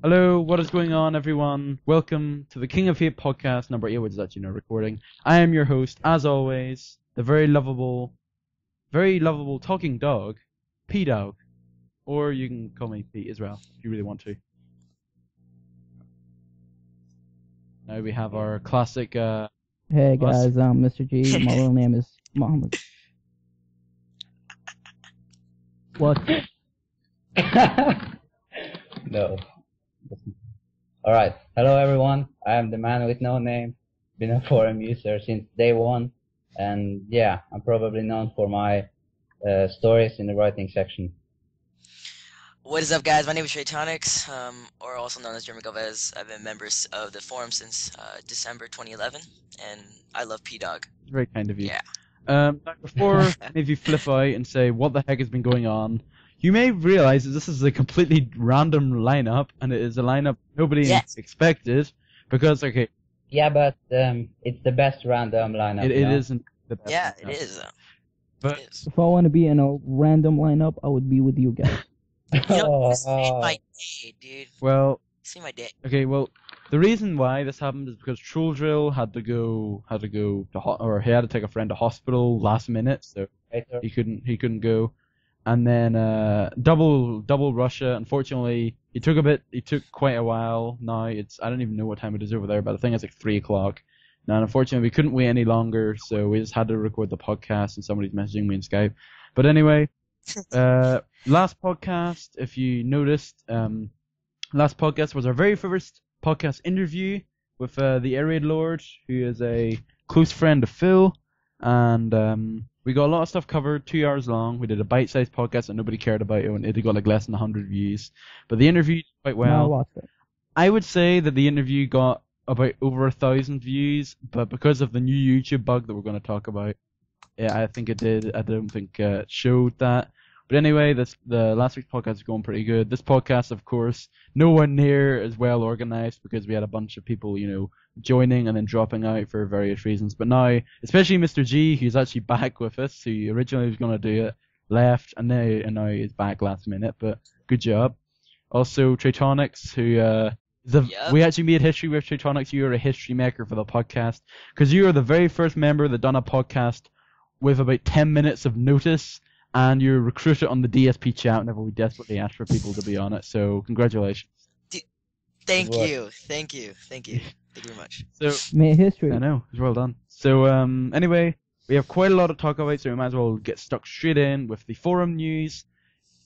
Hello, what is going on, everyone? Welcome to the King of Hate podcast number 8, which is actually now recording. I am your host, as always, the very lovable talking dog, Pdaaaawg. Or you can call me Pete as well, if you really want to. Now we have our classic, Hey guys, I'm Mr. G. My real name is Mohammed. What? No. Alright, hello everyone. I am the man with no name. Been a forum user since day one. And yeah, I'm probably known for my stories in the writing section. What is up, guys? My name is TreyTonix, or also known as Jeremy Galvez. I've been members of the forum since December 2011, and I love Pdaaaawg. It's very kind of you. Yeah. Now before any of you flip out and say, what the heck has been going on, you may realize that this is a completely random lineup, and it is a lineup nobody expected, because, okay... Yeah, but it's the best random lineup. It isn't the best Yeah, lineup. it is. But It is. If I want to be in a random lineup, I would be with you guys. You know, this made my day, dude. well, This made my day. okay, well, the reason why this happened is because Troll Drill had to go or he had to take a friend to hospital last minute, so he couldn't go. And then double Russia. Unfortunately, he took quite a while. Now I don't even know what time it is over there, but I think it's like 3 o'clock. Now, unfortunately, we couldn't wait any longer, so we just had to record the podcast, and somebody's messaging me in Skype. But anyway, last podcast, if you noticed, last podcast was our very first podcast interview with the Air Raid Lord, who is a close friend of Phil, and we got a lot of stuff covered, 2 hours long. We did a bite-sized podcast that nobody cared about, and it got like less than 100 views. But the interview did quite well. No, I watched it. I would say that the interview got about over 1,000 views, but because of the new YouTube bug that we're going to talk about, yeah, I think it did. I don't think it showed that. But anyway, the last week's podcast is going pretty good. This podcast, of course, nowhere near as well organized because we had a bunch of people, joining and then dropping out for various reasons. But now, especially Mr. G, who's actually back with us, who originally was going to do it, left, and now is back last minute. But good job. Also, TreyTonix, who we actually made history with TreyTonix. You are a history maker for the podcast because you are the very first member that done a podcast with about 10 minutes of notice. And you're recruited on the DSP chat whenever we desperately ask for people to be on it. So congratulations. Thank you very much. So Made history. I know, it's well done. So anyway, we have quite a lot to talk about, so we might as well get stuck straight in with the forum news.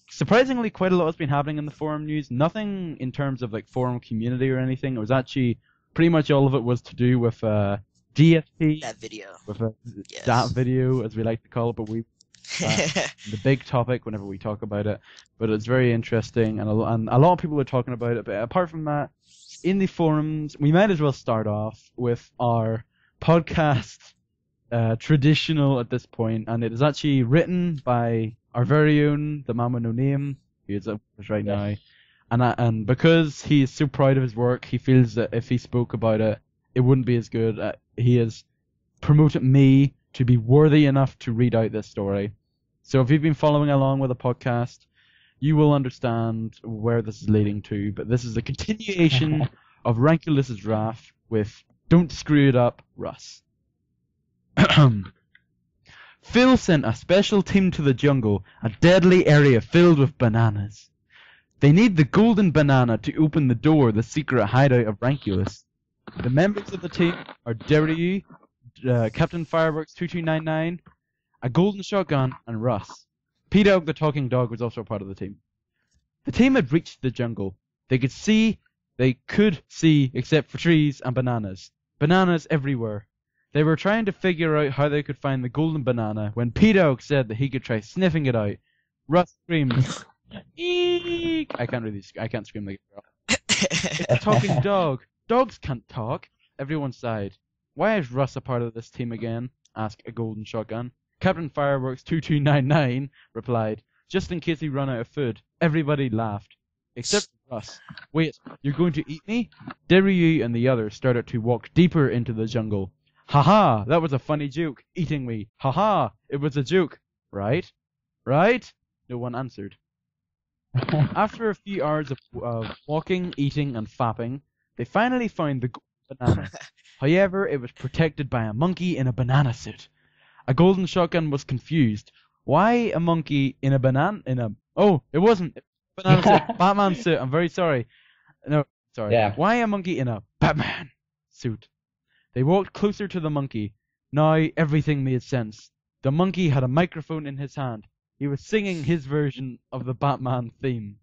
Surprisingly, quite a lot has been happening in the forum news. Nothing in terms of like forum community or anything. It was actually pretty much all of it was to do with DSP. That video. With that video, as we like to call it, but we. The big topic whenever we talk about it, but it's very interesting, and a lot of people are talking about it. But apart from that, in the forums, we might as well start off with our podcast, traditional at this point, and it is actually written by our very own, the man with no name, who is up with us right now, and because he is so proud of his work, he feels that if he spoke about it, it wouldn't be as good. He has promoted me to be worthy enough to read out this story. So if you've been following along with the podcast, you will understand where this is leading to, but this is a continuation of Ranculus's Wrath with Don't Screw It Up, Russ. Phil sent a special team to the jungle, a deadly area filled with bananas. They need the golden banana to open the door, the secret hideout of Ranculus. The members of the team are Derryu, Captain Fireworks 2299, a golden shotgun, and Russ. Pdaaaawg the talking dog was also a part of the team. The team had reached the jungle. They could see, except for trees and bananas. Bananas everywhere. They were trying to figure out how they could find the golden banana when Pdaaaawg said that he could try sniffing it out. Russ screamed, "Eek!" I can't scream like a girl. It's a talking dog. Dogs can't talk. Everyone sighed. Why is Russ a part of this team again? Asked a golden shotgun. Captain Fireworks 2299 replied, just in case he ran out of food. Everybody laughed. Except Russ. Wait, you're going to eat me? Derryu and the others started to walk deeper into the jungle. Haha, that was a funny joke. Eating me. Haha, it was a joke. Right? Right? No one answered. After a few hours of walking, eating, and fapping, they finally found the golden banana. However, it was protected by a monkey in a banana suit. A golden shotgun was confused. Why a monkey in a banana? Oh, it wasn't. Banana suit. Batman suit. I'm very sorry. No, sorry. Yeah. Why a monkey in a Batman suit? They walked closer to the monkey. Now everything made sense. The monkey had a microphone in his hand. He was singing his version of the Batman theme.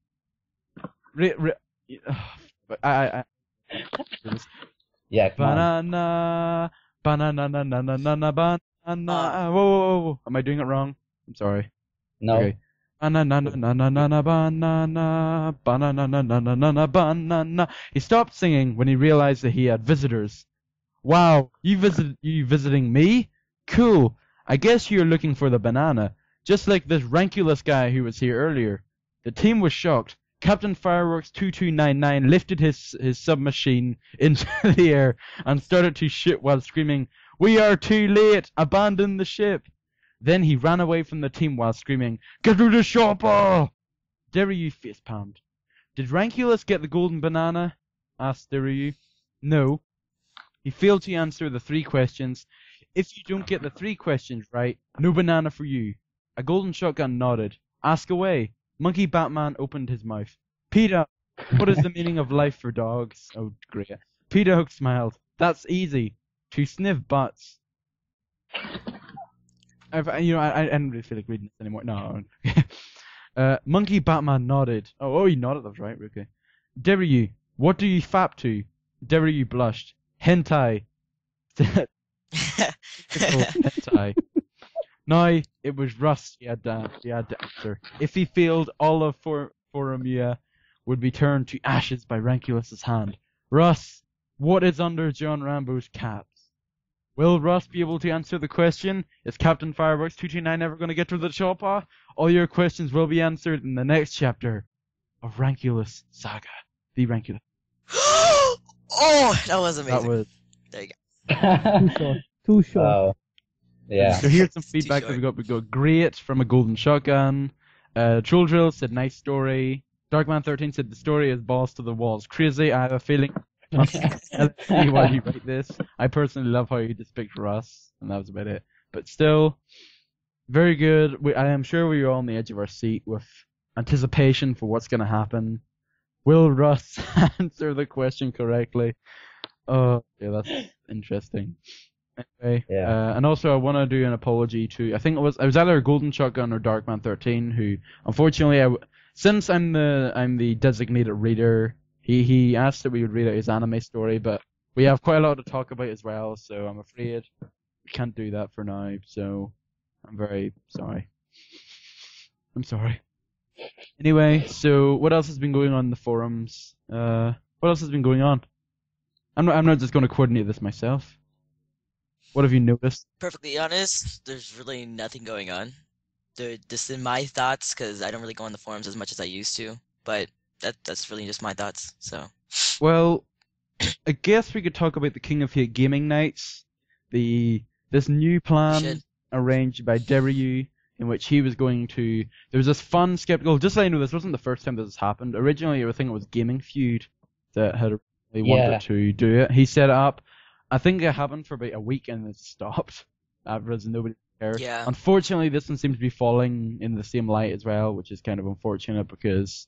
Yeah, come on. Banana, banana, banana, banana. Whoa. Am I doing it wrong? I'm sorry. No. Okay. Banana, banana, banana, banana, banana. He stopped singing when he realized that he had visitors. Wow, you visiting me? Cool. I guess you're looking for the banana, just like this ranculous guy who was here earlier. The team was shocked. Captain Fireworks 2299 lifted his submachine into the air and started to shoot while screaming, "We are too late! Abandon the ship!" Then he ran away from the team while screaming, "Get to the chopper!" Derryu facepalmed. "Did Ranculus get the golden banana?" asked Derryu. "No. He failed to answer the 3 questions. If you don't get the 3 questions right, no banana for you." A golden shotgun nodded. "Ask away." Monkey Batman opened his mouth. "Pdaaaawg, what is the meaning of life for dogs?" Oh, great. Pdaaaawg smiled. "That's easy. To sniff butts." I don't really feel like reading this anymore. No. Monkey Batman nodded. Oh, he nodded. That's right. Okay. "Derryu, what do you fap to?" Derryu blushed. "Hentai." Hentai. Now it was Russ he had to answer. If he failed, all of Forumia would be turned to ashes by Ranculus's hand. "Russ, what is under John Rambo's caps?" Will Russ be able to answer the question? Is Captain Fireworks 229 ever going to get to the chopper? All your questions will be answered in the next chapter of Ranculus Saga. The Ranculus. Oh, that was amazing. That was. There you go. Too short. Oh. Yeah. So here's some feedback that we got. We got great from a golden shotgun. Troll Drill said nice story. Darkman13 said the story is balls to the walls. Crazy. I have a feeling. Let's see why you write this. I personally love how you depict Russ, and that was about it. But still, very good. I am sure we were all on the edge of our seat with anticipation for what's going to happen. Will Russ answer the question correctly? Oh, yeah, that's interesting. Anyway, Yeah. and also I want to do an apology to, I think it was either Golden Shotgun or Darkman13, who unfortunately, since I'm the designated reader, he asked that we would read out his anime story, but we have quite a lot to talk about as well, so I'm afraid we can't do that for now. So I'm very sorry. I'm sorry. Anyway, so what else has been going on in the forums? What else has been going on? I'm not just going to coordinate this myself. What have you noticed? Perfectly honest, there's really nothing going on. This is my thoughts, because I don't really go on the forums as much as I used to, but that's really just my thoughts, so. Well, I guess we could talk about the King of Hate Gaming Nights. This new plan arranged by Derryu, in which he was going to... There was this fun, skeptical... Just so you know, this wasn't the first time this has happened. Originally, I think it was Gaming Feud that had wanted to do it. He set it up. I think it happened for about a week and it stopped. Afterwards, nobody cared. Yeah. Unfortunately, this one seems to be falling in the same light as well, which is kind of unfortunate because...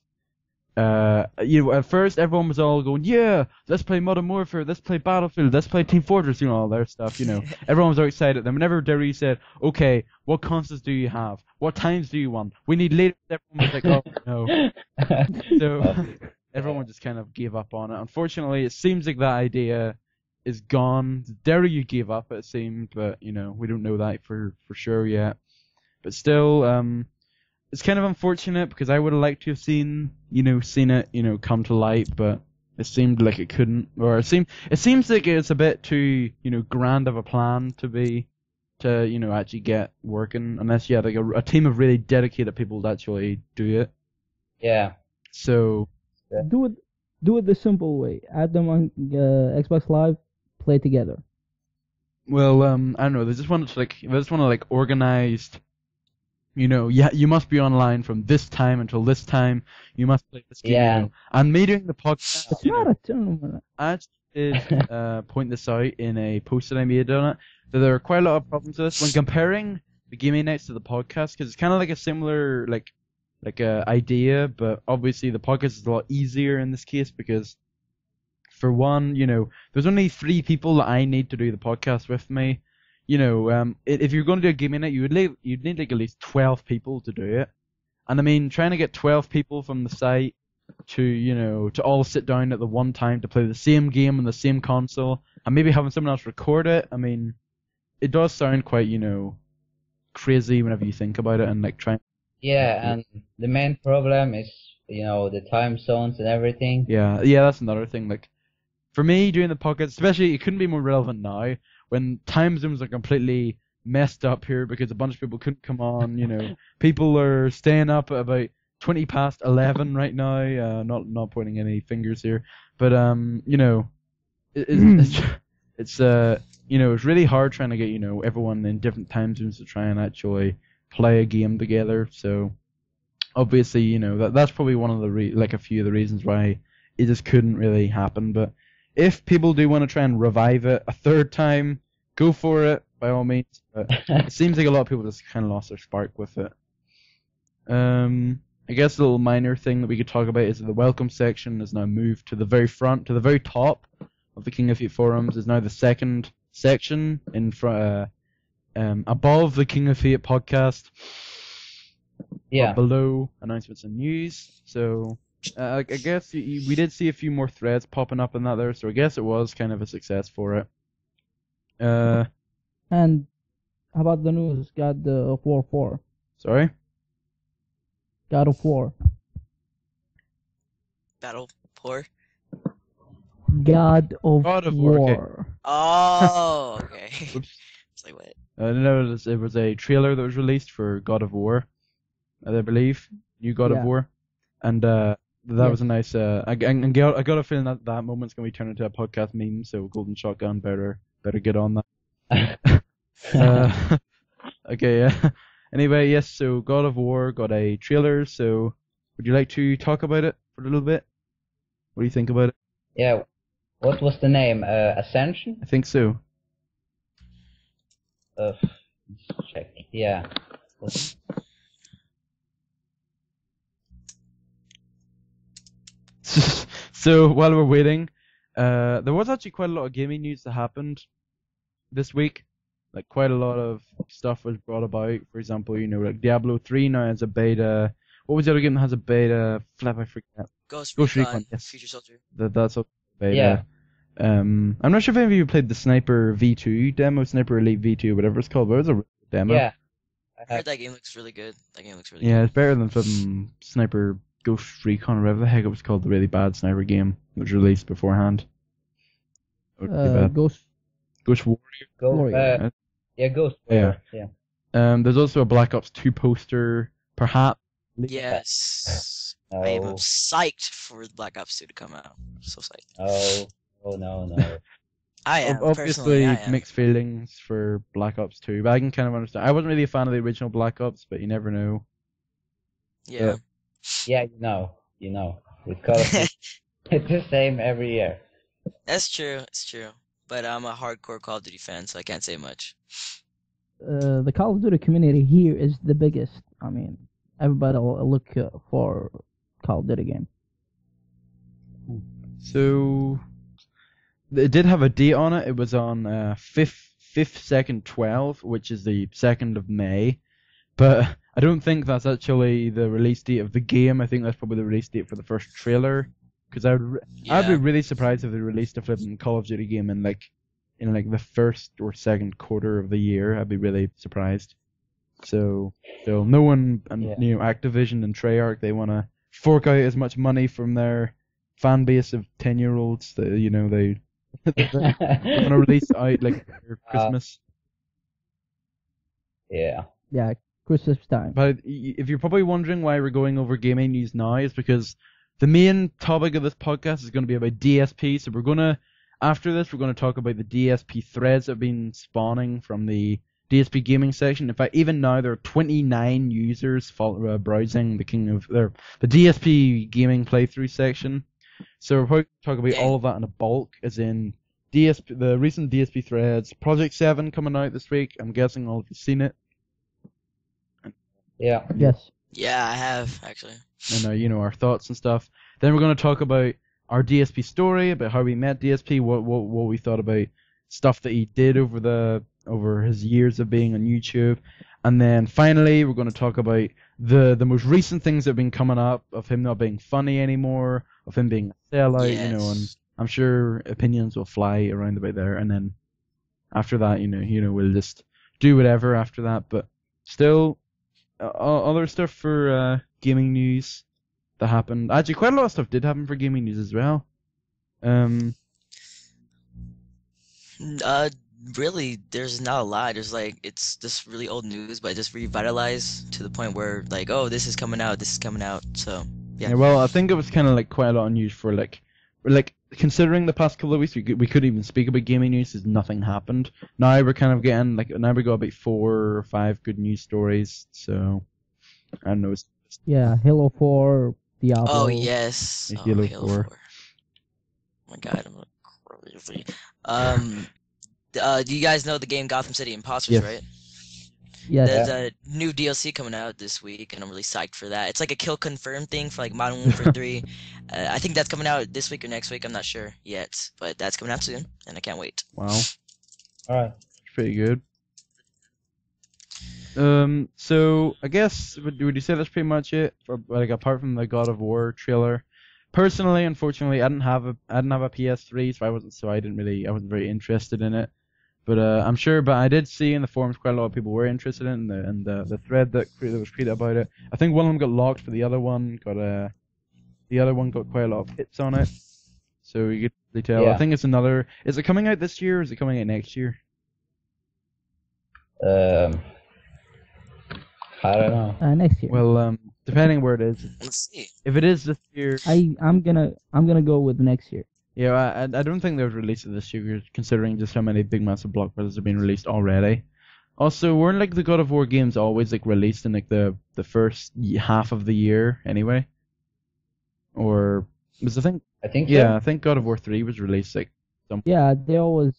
at first everyone was all going, yeah, let's play Modern Warfare, let's play Battlefield, let's play Team Fortress, all their stuff, Everyone was all excited. Then whenever Derry said, okay, what consoles do you have? What times do you want? We need later. Everyone was like, oh, no. So everyone just kind of gave up on it. Unfortunately, it seems like that idea is gone. Derry gave up, it seemed, but, we don't know that for sure yet. But still, it's kind of unfortunate because I would have liked to have seen it, come to light, but it seemed like it couldn't, or it seems like it's a bit too, grand of a plan to actually get working, unless you had like a team of really dedicated people to actually do it. Yeah. So. Yeah. Do it the simple way. Add them on Xbox Live, play together. Well, I don't know. They just want to organized. you must be online from this time until this time. You must play this game. Yeah. And me doing the podcast, It's not a tournament. I actually did point this out in a post that I made on it, that there are quite a lot of problems with this when comparing the gaming nights to the podcast, because it's kind of like a similar idea, but obviously the podcast is a lot easier in this case because, for one, there's only 3 people that I need to do the podcast with me. If you're going to do a gaming night, you'd need like at least 12 people to do it. And I mean, trying to get 12 people from the site to all sit down at the one time to play the same game on the same console, and maybe having someone else record it, I mean, it does sound quite, crazy whenever you think about it, and like trying. Yeah, and the main problem is, the time zones and everything. Yeah, that's another thing. Like, for me, doing the podcast, especially, it couldn't be more relevant now, when time zones are completely messed up here because a bunch of people couldn't come on, people are staying up at about 20 past 11 right now, not pointing any fingers here, but, it's really hard trying to get, everyone in different time zones to try and actually play a game together, so, obviously, that's probably one of the, a few of the reasons why it just couldn't really happen, but if people do want to try and revive it a third time, go for it, by all means. But it seems like a lot of people just kind of lost their spark with it. I guess a little minor thing that we could talk about is that the welcome section is now moved to the very front, to the very top of the King of Fate forums. Is now the second section in front, above the King of Fate podcast. Yeah. Below announcements and news. So. I guess we did see a few more threads popping up in that there, so I guess it was kind of a success for it. And how about the news? God of War 4. Sorry? God of War. Battle poor. God of War. War. Okay. Oh, okay. Oops. It's like what? No, it was a trailer that was released for God of War, I believe. New God of War. And that was a nice. I got a feeling that moment's gonna be turned into a podcast meme. So Golden Shotgun better get on that. Okay, yeah. Anyway, yes. So God of War got a trailer. So would you like to talk about it for a little bit? What do you think about it? Yeah. What was the name? Ascension? I think so. Let's check. Yeah. So while we're waiting, there was actually quite a lot of gaming news that happened this week. Like quite a lot of stuff was brought about. For example, like Diablo 3 now has a beta. What was the other game that has a beta? I forget. Ghost Recon, Recon, yes. Future Soldier. That's a beta. Yeah. I'm not sure if any of you played the Sniper V2 demo, Sniper Elite V2, whatever it's called, but it was a demo. Yeah. I heard that game looks really good. Yeah, it's better than some Sniper Ghost Recon or whatever the heck it was called, the really bad sniper game that was released beforehand. Ghost Warrior. Warrior. Ghost Warrior. Yeah. There's also a Black Ops 2 poster, perhaps. Yes. No. I am psyched for Black Ops 2 to come out. So psyched. Oh no. I am. Obviously, personally, I am. mixed feelings for Black Ops 2, but I can kind of understand. I wasn't really a fan of the original Black Ops, but you never know. Yeah. Yeah, you know. With Call of Duty, it's the same every year. That's true. It's true. But I'm a hardcore Call of Duty fan, so I can't say much. The Call of Duty community here is the biggest. I mean, everybody will look for Call of Duty game. So, it did have a date on it. It was on 5th 12, which is the 2nd of May. But I don't think that's actually the release date of the game. I think that's probably the release date for the first trailer. Because I'd be really surprised if they released a flipping Call of Duty game in the first or second quarter of the year. I'd be really surprised. So no one, Activision and Treyarch, they want to fork out as much money from their fan base of 10-year-olds that they want to release out like for Christmas. Yeah. Yeah, Christmas time. But if you're probably wondering why we're going over gaming news now, it's because the main topic of this podcast is going to be about DSP. So after this, we're going to talk about the DSP threads that have been spawning from the DSP gaming section. In fact, even now there are 29 users browsing the DSP gaming playthrough section. So we're probably talk about all of that in a bulk, as in the recent DSP threads, Project 7 coming out this week. I'm guessing all of you've seen it. Yeah. Yes. Yeah, I have actually. And our thoughts and stuff. Then we're going to talk about our DSP story, about how we met DSP, what we thought about stuff that he did over his years of being on YouTube. And then finally, we're going to talk about the most recent things that have been coming up, of him not being funny anymore, of him being a sellout, Yes. and I'm sure opinions will fly around about there. And then after that, we'll just do whatever after that. But still, other stuff for gaming news that happened. Actually, quite a lot of stuff did happen for gaming news as well. Really, there's not a lot. There's it's just really old news, but just revitalized to the point where oh, this is coming out. So yeah. Well, I think it was kind of quite a lot of news for considering the past couple of weeks, we couldn't even speak about gaming news because nothing happened. Now we're kind of getting now we got about 4 or 5 good news stories. So I don't know. Yeah, Halo 4, Diablo. Oh yes. Halo 4. Oh my God, I'm crazy. Do you guys know the game Gotham City Imposters, Yes. right? Yes. There's a new DLC coming out this week, and I'm really psyched for that. It's like a kill confirm thing for Modern Warfare 3. I think that's coming out this week or next week. I'm not sure yet, but that's coming out soon, and I can't wait. Wow. Alright. Pretty good. So I guess would you say that's pretty much it for apart from the God of War trailer? Personally, unfortunately, I didn't have a PS3, so I wasn't very interested in it. But I'm sure. But I did see in the forums quite a lot of people were interested in it, and the thread that was created about it. I think one of them got locked, but the other one got quite a lot of hits on it. So you could really tell. Yeah. I think it's another. Is it coming out this year, or is it coming out next year? I don't know. Next year. Well, depending where it is. Let's see. If it is this year, I'm gonna go with next year. yeah, I don't think they would release it this year, considering just how many big massive blockbusters have been released already. Also, weren't the God of War games always released in the first half of the year anyway? Or was I think yeah, so. I think God of War 3 was released Yeah, they always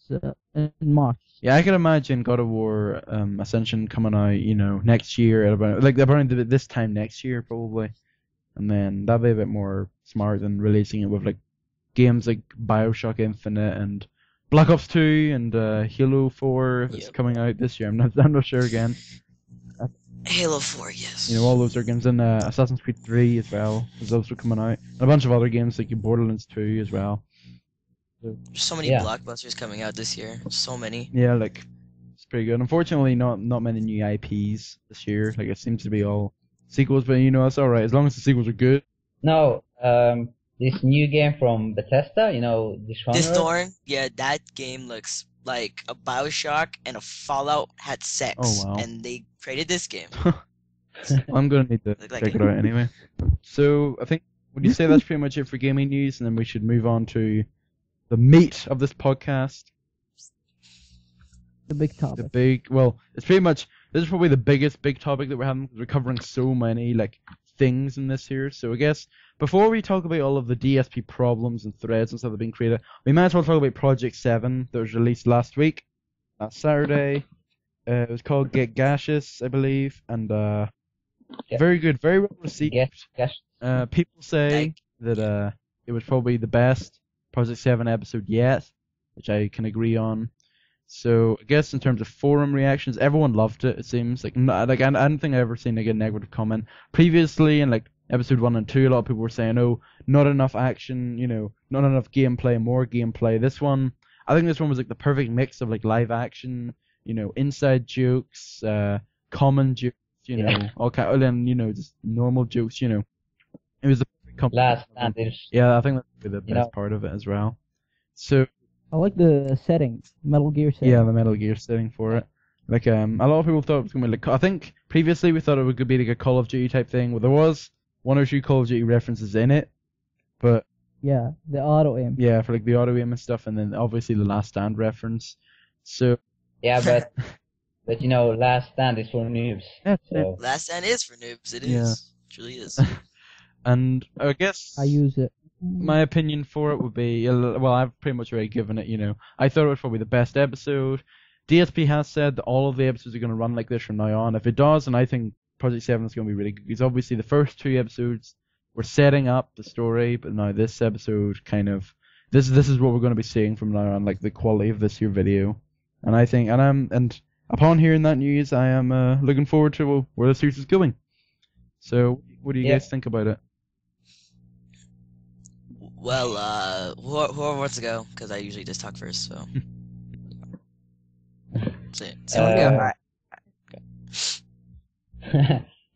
in March. Yeah, I can imagine God of War Ascension coming out, next year at about this time next year probably, and then that'd be a bit more smart than releasing it with games like BioShock Infinite and Black Ops 2 and Halo 4 if it's Yep. coming out this year. I'm not sure again. Halo 4, yes. All those are games, and Assassin's Creed 3 as well, because those are coming out, and a bunch of other games like Borderlands 2 as well. There's so many Yeah. blockbusters coming out this year. So many. Yeah, it's pretty good. Unfortunately, not many new IPs this year. It seems to be all sequels, but that's alright as long as the sequels are good. No, this new game from Bethesda, Dishonored. Dishonored, yeah, that game looks like a BioShock and a Fallout had sex, Oh, wow. and they created this game. I'm gonna need to Look like check it. it out anyway. So I think would you say that's pretty much it for gaming news, and then we should move on to the meat of this podcast. The big The topic. it's pretty much this is probably the biggest big topic that we're having because we're covering so many things in this here. So I guess before we talk about all of the DSP problems and threads and stuff that have been created, we might as well talk about Project 7 that was released last Saturday. It was called Get Gaseous, I believe, and Yeah. very good, very well received. Yes. People say that it was probably the best Project 7 episode yet, which I can agree on. So I guess in terms of forum reactions, everyone loved it. It seems I don't think I've ever seen a negative comment previously in episode 1 and 2. A lot of people were saying, "Oh, not enough action, not enough gameplay, more gameplay." This one, I think this one was the perfect mix of live action, inside jokes, common jokes, Yeah. all kind, and just normal jokes, It was the perfect Last Standish. Yeah, I think that's the You best know- part of it as well. So I like the setting, Metal Gear setting. yeah, the Metal Gear setting for it. A lot of people thought it was gonna be I think previously we thought it would be a Call of Duty type thing, where there was 1 or 2 Call of Duty references in it, but Yeah, the auto aim. yeah, for the auto aim and stuff, and then obviously the Last Stand reference. So Yeah, but But you know, Last Stand is for noobs. That's So Last Stand is for noobs. It is. Yeah. Truly is. And I guess I use it. my opinion for it would be, well, I've pretty much already given it, you know. I thought it was probably the best episode. DSP has said that all of the episodes are going to run like this from now on. If it does, and I think Project 7 is going to be really good, because obviously the first 2 episodes were setting up the story, but now this episode kind of, this is what we're going to be seeing from now on, like the quality of this here video. And I think, and upon hearing that news, I am looking forward to where the series is going. So, what do you guys think about it? Well, whoever wants to go, because I usually just talk first, so.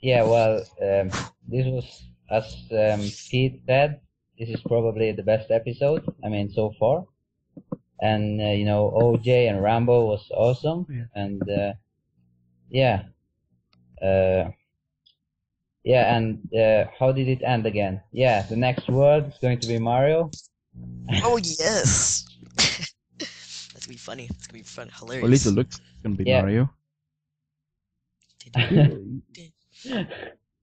yeah, well, this was, as Pete said, this is probably the best episode, I mean, so far. And, you know, OJ and Rambo was awesome. Yeah. And, yeah. Yeah, and how did it end again? Yeah, the next world is going to be Mario. Oh, yes! That's gonna be funny. It's gonna be fun, hilarious. Or at least it looks going to be Yeah. Mario.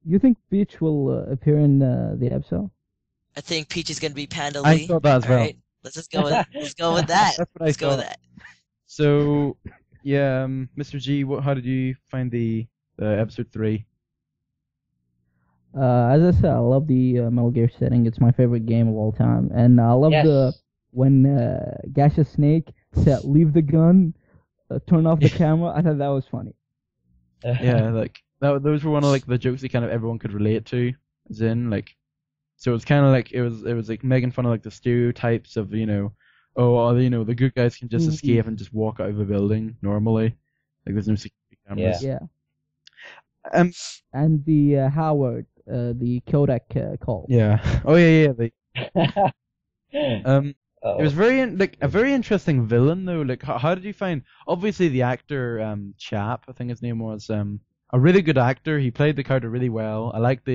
You think Peach will appear in the episode? I think Peach is gonna be Panda I Lee. thought that as well. Alright, let's just go with that. That's what That's what I Let's go with thought. that. So, yeah, Mr. G, how did you find the episode 3? As I said, I love the Metal Gear setting. It's my favorite game of all time, and I love Yes. when Gaseous Snake said, "Leave the gun, turn off the camera." I thought that was funny. Yeah, like those were one of like the jokes that kind of everyone could relate to. As in, like, so it's kind of like it was like making fun of like the stereotypes of, you know, you know, the good guys can just Mhm. escape and just walk out of a building normally, like there's no security cameras. Yeah, Um. and the Howard, the Kodak call. Yeah. Oh yeah. They. Uh-oh. It was a very interesting villain though. Like, how did you find? Obviously, the actor Chap, I think his name was, a really good actor. He played the character really well. I liked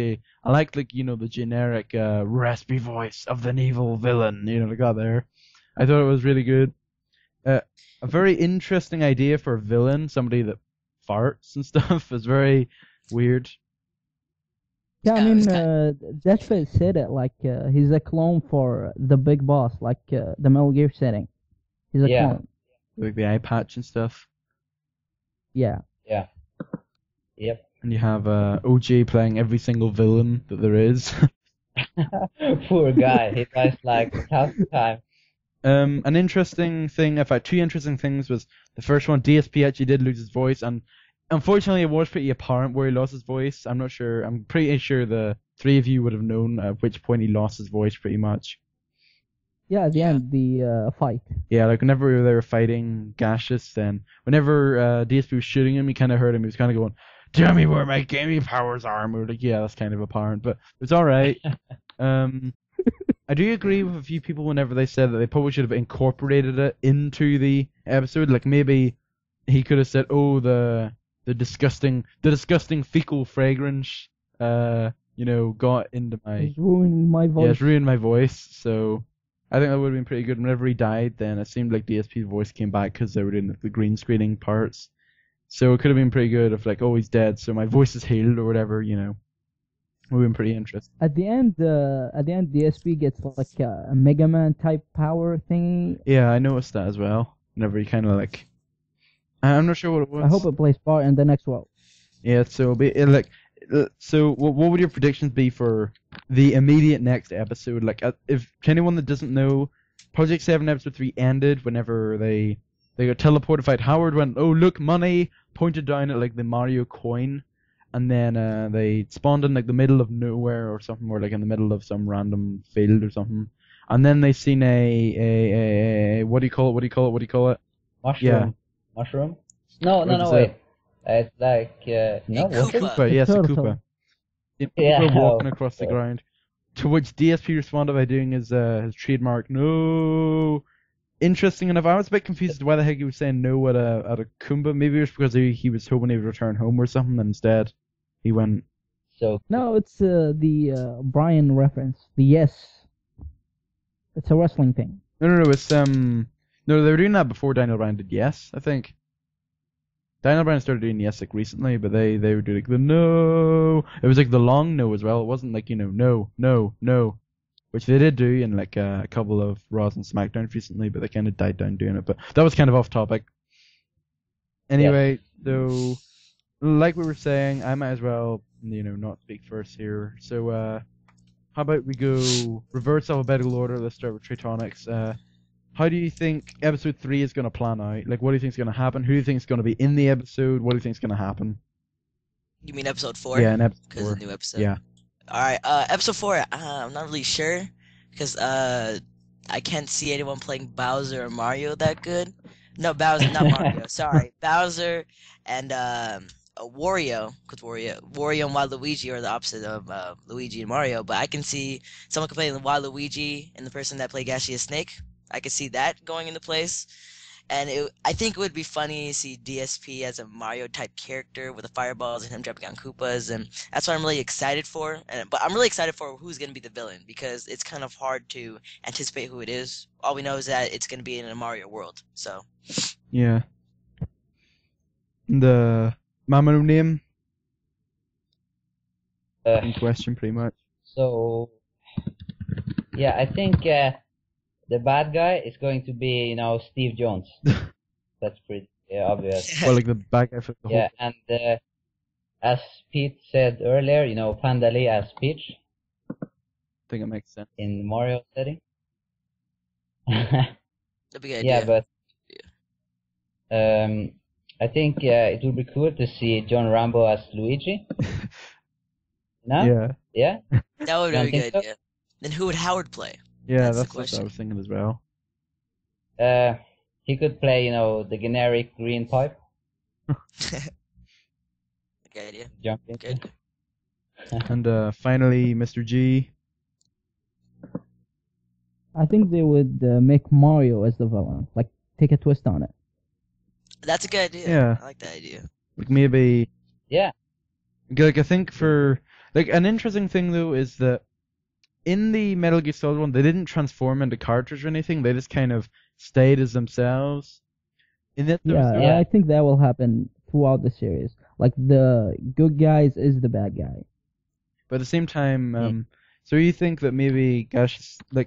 like, you know, the generic raspy voice of the evil villain. You know, the guy there. I thought it was really good. A very interesting idea for a villain, somebody that farts and stuff, is very weird. Yeah, I Yeah, it mean, was kind- Deathfit said it, like, he's a clone for the big boss, like the Metal Gear setting. He's a Yeah. clone. Like the eye patch and stuff. Yeah. Yeah. Yep. And you have OJ playing every single villain that there is. Poor guy. He dies like 1,000 times. An interesting thing, in fact, 2 interesting things was the first one, DSP actually did lose his voice, and unfortunately it was pretty apparent where he lost his voice. I'm not sure, I'm pretty sure the 3 of you would have known at which point he lost his voice pretty much. Yeah, at the end, the fight. Yeah, like whenever they were fighting Gaseous, then whenever DSP was shooting him, you kind of heard him, he was kind of going, "Tell me where my gaming powers are," and we were like, yeah, that's kind of apparent, but it's alright. I do agree with a few people whenever they said that they probably should have incorporated it into the episode. Like maybe he could have said, "Oh, the disgusting fecal fragrance, you know, got into my It's ruining my voice. yeah, it's ruined my voice." So I think that would have been pretty good. Whenever he died, then it seemed like DSP's voice came back because they were doing the green screening parts. So it could have been pretty good if like, "Oh, he's dead, so my voice is healed," or whatever, you know. It would have been pretty interesting. At the end, DSP gets like a Mega Man type power thingy. Yeah, I noticed that as well. Whenever he kind of like, I'm not sure what it was. I hope it plays part in the next world. Yeah, so it'll be like, so what would your predictions be for the immediate next episode? Like, if anyone that doesn't know, Project 7 episode 3 ended whenever they got teleported. Fight Howard went, "Oh look, money," pointed down at like the Mario coin. And then they spawned in like the middle of nowhere or something, or like in the middle of some random field or something. And then they seen a what do you call it? Mushroom. Yeah. Mushroom? No, What is wait. it? It's like, no, what's it? Koopa. Koopa, yes, a Turtle. Koopa. Yeah, Koopa walking oh, across the yeah. ground. To which DSP responded by doing his trademark "no." Interesting enough, I was a bit confused as to why the heck he was saying no at a Kumba. Maybe it was because he was hoping he would return home or something, and instead he went. No, it's the Brian reference. The yes. It's a wrestling thing. No, it's no, they were doing that before Daniel Bryan did Yes, I think. Daniel Bryan started doing yes like recently, but they would do like the no. It was like the long no as well. It wasn't like no, no, no, which they did do in like a couple of Raws and SmackDowns recently, but they kind of died down doing it. But that was kind of off topic. Anyway, though, like we were saying, I might as well not speak first here. So how about we go reverse alphabetical order? Let's start with TreyTonix. How do you think episode 3 is going to plan out? Like, what do you think is going to happen? Who do you think is going to be in the episode? What do you think is going to happen? You mean episode 4? Yeah, in episode 4. Because the new episode. Yeah. Alright, episode 4, I'm not really sure. Because I can't see anyone playing Bowser or Mario that good. No, Bowser, not Mario. Sorry. Bowser and Wario. Because Wario and Waluigi are the opposite of Luigi and Mario. But I can see someone could play Waluigi and the person that played Gashi as Snake. I could see that going into place, and I think it would be funny to see DSP as a Mario-type character with the fireballs and him jumping on Koopas, and that's what I'm really excited for. But I'm really excited for who's going to be the villain, because it's kind of hard to anticipate who it is. All we know is that it's going to be in a Mario world, so. Yeah. The Mama name? In question, pretty much. So, yeah, I think the bad guy is going to be, Steve Jones. That's pretty obvious. Well, like the bad guy for the whole... Yeah, and as Pete said earlier, Panda Lee as Peach I think it makes sense. in Mario setting. That'd be a good idea. Yeah, but I think it would be cool to see John Rambo as Luigi. No? Yeah. Yeah? That would be a Don't good think so? idea. Then who would Howard play? Yeah, That's the that's what I question. was thinking as well. He could play, the generic green pipe. Good idea. Jump into. Good. And finally, Mr. G. I think they would make Mario as the villain, like take a twist on it. That's a good idea. Yeah. I like that idea. Like maybe... Yeah. Like I think for... Like an interesting thing though is that in the Metal Gear Solid one, they didn't transform into characters or anything. They just kind of stayed as themselves. In this episode, Yeah, I think that will happen throughout the series. Like the good guys is the bad guy. but at the same time, so you think that maybe Gash was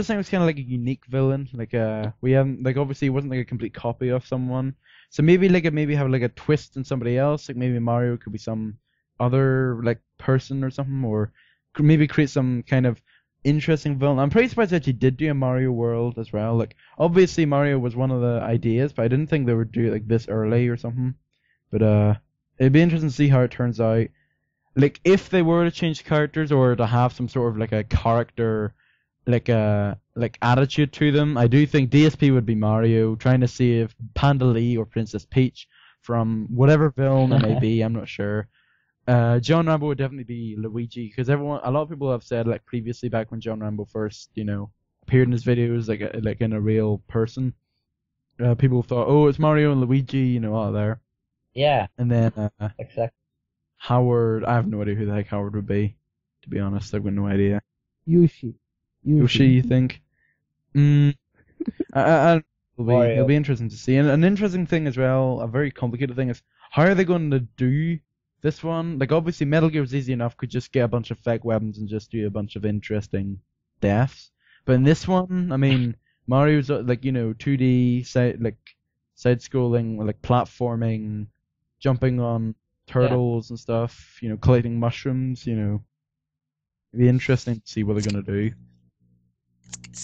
kind of like a unique villain. Like we haven't obviously he wasn't like a complete copy of someone. So maybe have like a twist in somebody else. Like maybe Mario could be some other like person or something, or maybe create some kind of interesting villain. I'm pretty surprised that you did do a Mario world as well. Like obviously Mario was one of the ideas, but I didn't think they would do it like this early or something. But it'd be interesting to see how it turns out. Like if they were to change characters or to have some sort of like a character like attitude to them, I do think DSP would be Mario trying to save Panda Lee or Princess Peach from whatever villain it may be. I'm not sure. John Rambo would definitely be Luigi, because a lot of people have said like previously back when John Rambo first appeared in his videos like in a real person, people thought, oh, it's Mario and Luigi, out there. Yeah. And then Exactly. Howard, I have no idea who the heck Howard would be, to be honest. I've got no idea. Yoshi, you think? I it'll be interesting to see. And an interesting thing as well, a very complicated thing, is how are they going to do this one? Like obviously Metal Gear was easy enough, could just get a bunch of fake weapons and just do a bunch of interesting deaths. But in this one, I mean, Mario's 2D side scrolling, like platforming, jumping on turtles and stuff, collecting mushrooms, It'd be interesting to see what they're gonna do.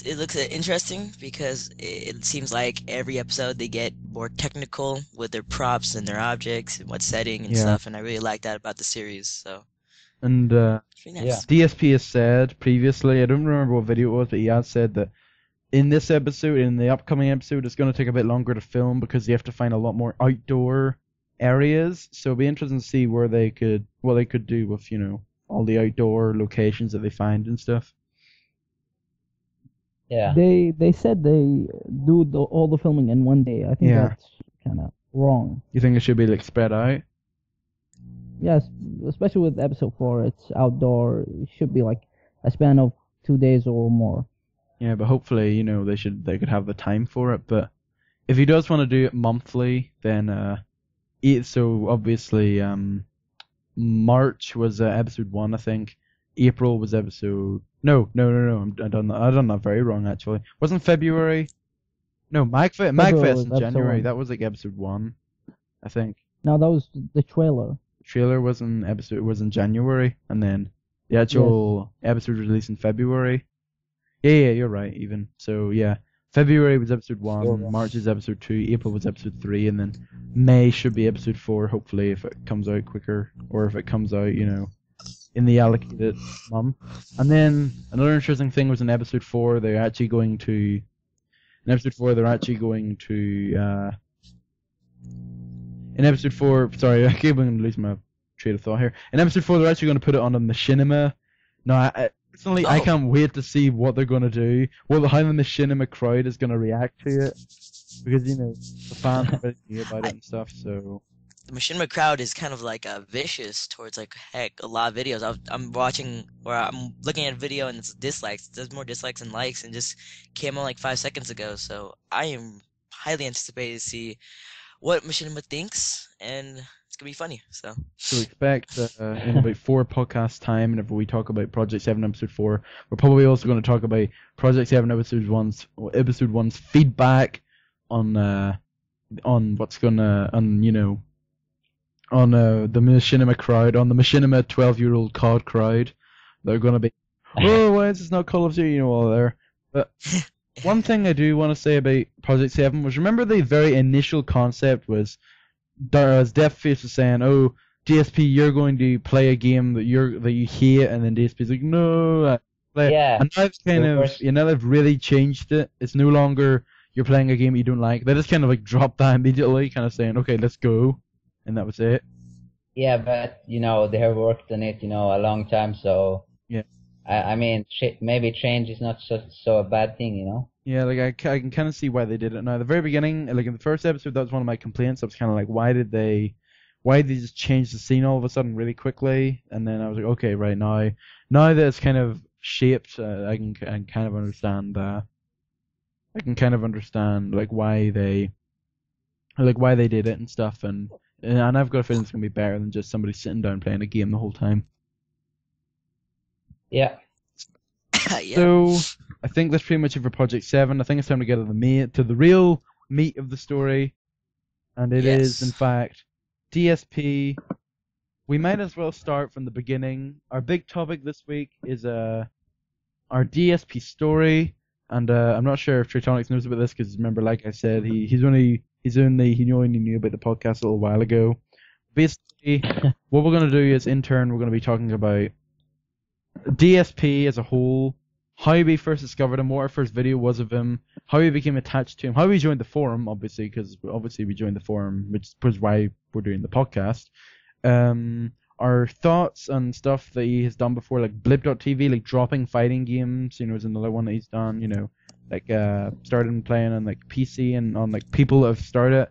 It looks interesting because it seems like every episode they get more technical with their props and their objects and what setting and stuff, and I really like that about the series. So. And it's really nice. DSP has said previously, I don't remember what video it was, but he has said that in this episode, in the upcoming episode, it's going to take a bit longer to film because you have to find a lot more outdoor areas. So it'll be interesting to see what they could do with all the outdoor locations that they find and stuff. Yeah. They said they do all the filming in one day. I think that's kind of wrong. You think it should be like spread out? Yes, especially with episode 4, it's outdoor. It should be like a span of 2 days or more. Yeah, but hopefully, they could have the time for it. But if he does want to do it monthly, then So obviously, March was episode 1, I think. April was episode. No. I done that very wrong actually. Wasn't February? No, February Magfest was in episode January. 1. That was like episode 1, I think. No, that was the trailer. The trailer was in January, and then the actual episode was released in February. Yeah, you're right. Even so, yeah. February was episode 1, You're right. March is episode 2, April was episode 3, and then May should be episode 4, hopefully, if it comes out quicker, or if it comes out, in the allocated month. And then another interesting thing was in episode 4, they're actually going to. In episode 4, in episode 4, sorry, I keep on losing my train of thought here. In episode 4, they're actually going to put it on the machinima. Now, personally, I can't wait to see what they're going to do. How the machinima crowd is going to react to it. Because, the fans already knew about it and stuff, so. The machinima crowd is kind of like vicious towards like a lot of videos. I'm watching or I'm looking at a video and it's dislikes. There's more dislikes than likes, and just came on like 5 seconds ago. So I am highly anticipated to see what machinima thinks, and it's gonna be funny. So expect in about 4 podcast time, whenever we talk about Project 7 episode 4, we're probably also going to talk about Project 7 episode 1's feedback on what's gonna on the machinima crowd, on the machinima 12-year-old COD crowd. They're going to be, why is this not Call of Duty, all there. But one thing I do want to say about Project 7 was, remember the very initial concept was, as Deathface was saying, oh, DSP, you're going to play a game that you hate, and then DSP's like, no, I play. Yeah. And now it's kind of, they've really changed it. It's no longer you're playing a game you don't like. They just kind of like dropped that immediately, kind of saying, okay, let's go. And that was it. Yeah, but they have worked on it, a long time. So yeah, I mean, maybe change is not so a bad thing, Yeah, like I can kind of see why they did it. Now, at the very beginning, like in the first episode, that was one of my complaints. I was kind of like, why did they just change the scene all of a sudden really quickly? And then I was like, okay, right now that it's kind of shaped, I can kind of understand that. I can kind of understand why they did it and stuff, and I've got a feeling it's gonna be better than just somebody sitting down playing a game the whole time. Yeah. yeah. So I think that's pretty much it for Project 7. I think it's time to get to the real meat of the story, and it is in fact DSP. We might as well start from the beginning. Our big topic this week is our DSP story, and I'm not sure if TreyTonix knows about this because remember, like I said, he only knew about the podcast a little while ago. Basically, what we're going to do is, in turn, we're going to be talking about DSP as a whole, how we first discovered him, what our first video was of him, how we became attached to him, how we joined the forum, obviously, because we joined the forum, which is why we're doing the podcast. Our thoughts and stuff that he has done before, like Blip.tv, like dropping fighting games, is another one that he's done, started playing on PC and on people that have started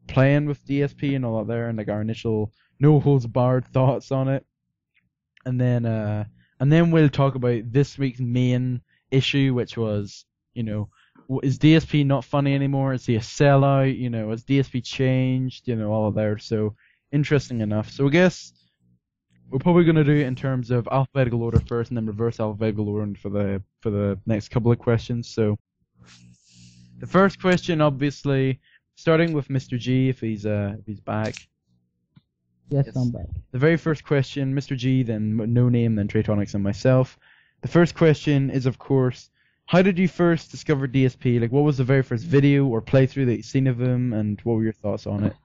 playing with DSP and all that there, and our initial no holds barred thoughts on it, and then we'll talk about this week's main issue, which was is DSP not funny anymore? Is he a sellout? Has DSP changed? All of that. So interesting enough. So I guess we're probably going to do it in terms of alphabetical order first, and then reverse alphabetical order for the next couple of questions. So the first question, obviously, starting with Mr. G, if he's back. Yes, I'm back. The very first question, Mr. G, then No Name, then TreyTonix, and myself. The first question is, of course, how did you first discover DSP? What was the very first video or playthrough that you seen of him, and what were your thoughts on it?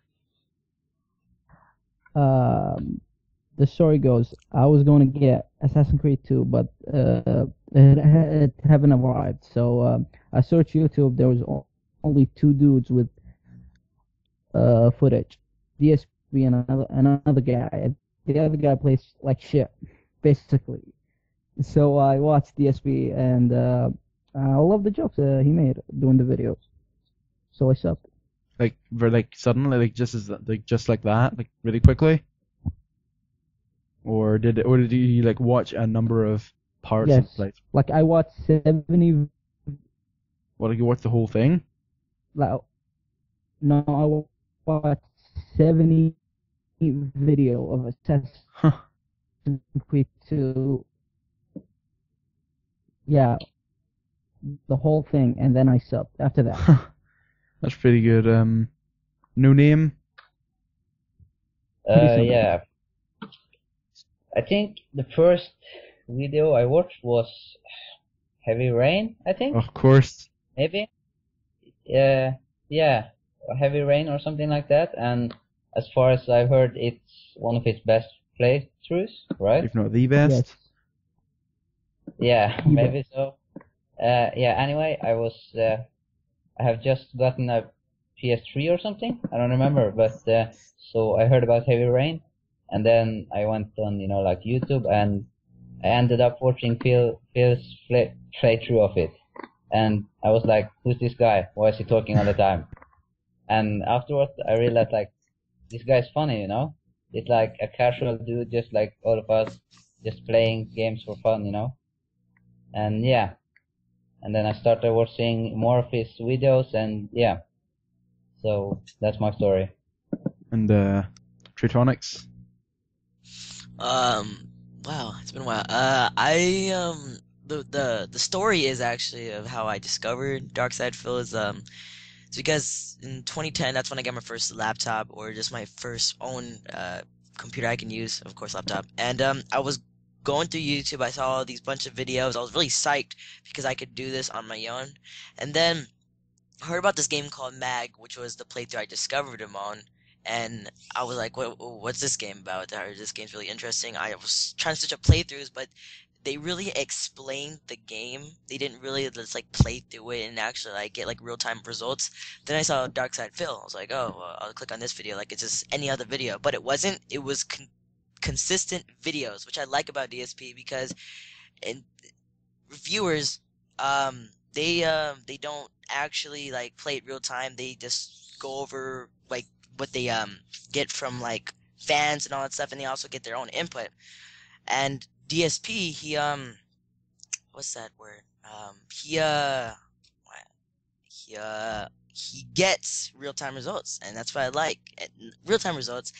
The story goes, I was going to get Assassin's Creed 2, but it haven't arrived. So I searched YouTube. There was only 2 dudes with footage, DSP and another guy. The other guy plays like shit, basically. So I watched DSP, and I love the jokes he made doing the videos. So I subbed. Suddenly, just like that, really quickly. Or did you watch a number of parts? Yes. I watched 70. What, you watched the whole thing? No, I watched 70 video of Assassin's Creed 2. Yeah, the whole thing, and then I subbed after that. That's pretty good. No Name. Yeah. I think the first video I watched was Heavy Rain, I think. Of course. Maybe. Yeah, Heavy Rain or something like that. And as far as I've heard, it's one of his best playthroughs, right? If not the best. Yes. Yeah, maybe so. Yeah. Anyway, I have just gotten a PS3 or something. I don't remember, but so I heard about Heavy Rain, and then I went on, like YouTube, and I ended up watching Phil's playthrough of it, and I was like, "Who's this guy? Why is he talking all the time?" And afterwards, I realized like this guy's funny, It's like a casual dude, just like all of us, just playing games for fun, And yeah, and then I started watching more of his videos, and yeah, so that's my story. And TreyTonix. Wow, it's been a while. The story is actually of how I discovered Darkside Phil is it's because in 2010 that's when I got my first laptop, or just my first own computer I can use, of course, laptop. And I was going through YouTube, I saw these bunch of videos. I was really psyched because I could do this on my own. And then I heard about this game called Mag, which was the playthrough I discovered him on. And I was like, what's this game about? I heard this game's really interesting. I was trying to search up playthroughs, but they really explained the game. They didn't really just like play through it and actually like get like real-time results. Then I saw Darkside Phil. I was like, oh, well, I'll click on this video like it's just any other video. But it wasn't. It was consistent videos, which I like about DSP, because reviewers they don't actually like play it real time. They just go over like what they get from like fans and all that stuff, and they also get their own input. And DSP, he what's that word? He gets real time results, and that's what I like. Real time results.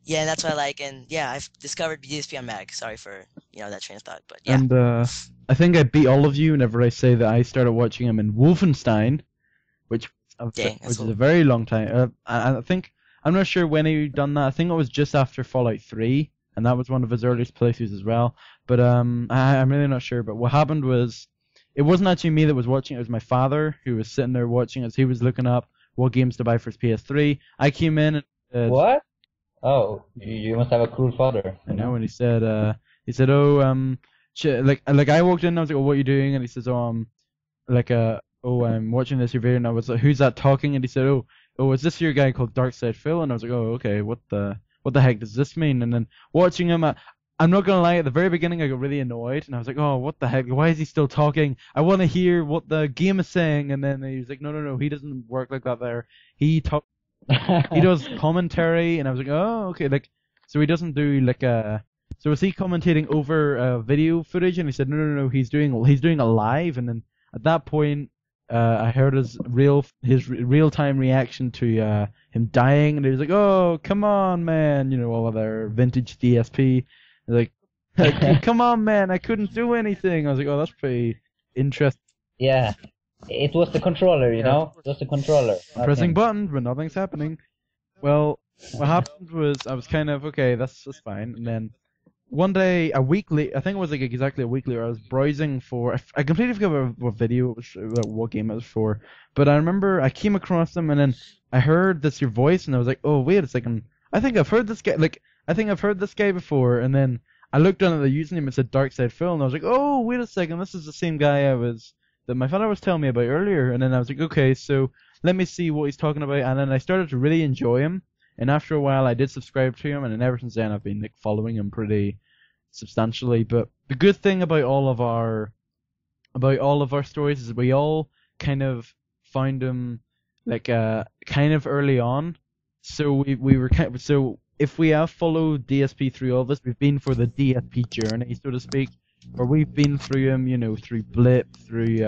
Yeah, and that's what I like. And yeah, I've discovered DSP on Mag. Sorry for that train of thought, but yeah. And I think I beat all of you whenever I say that I started watching him in Wolfenstein, which is a very long time. I think, I'm not sure when he done that. I think it was just after Fallout 3, and that was one of his earliest playthroughs as well. But I'm really not sure. But what happened was, it wasn't actually me that was watching. It was my father who was sitting there watching as he was looking up what games to buy for his PS3. I came in and said, what? Oh, you must have a cool father. I know. And he said, oh, like I walked in and I was like, oh, what are you doing? And he says, oh, I'm watching this review. And I was like, who's that talking? And he said, oh, is this your guy called Darkside Phil? And I was like, oh, okay, what the heck does this mean? And then watching him, I'm not gonna lie, at the very beginning I got really annoyed, and I was like, oh, what the heck? Why is he still talking? I want to hear what the game is saying. And then he was like, no, he doesn't work like that there. He does commentary, and I was like, oh, okay, like, so he doesn't do like so is he commentating over video footage? And he said, no, he's doing a live. And then at that point, I heard his real-time reaction to him dying, and he was like, oh, come on, man, all of their vintage DSP, like, come on, man, I couldn't do anything. I was like, oh, that's pretty interesting. Yeah. It was the controller, It was the controller. Pressing buttons, but nothing's happening. Well, what happened was I was kind of, okay, that's fine. And then one day, a week later, I think it was like exactly a week later, I was browsing for, I completely forgot what video it was, what game it was for. But I remember I came across them, and then I heard your voice, and I was like, oh, wait a second. I think I've heard this guy before. And then I looked down at the username, it said Darkside Phil, and I was like, oh, wait a second, this is the same guy that my father was telling me about earlier. And then I was like, okay, so let me see what he's talking about. And then I started to really enjoy him, and after a while I did subscribe to him, and then ever since then I've been like following him pretty substantially. But the good thing about all of our stories is we all kind of found him like kind of early on. So we were so if we have followed DSP through all this, we've been for the DSP journey, so to speak. Or we've been through him, through Blip, through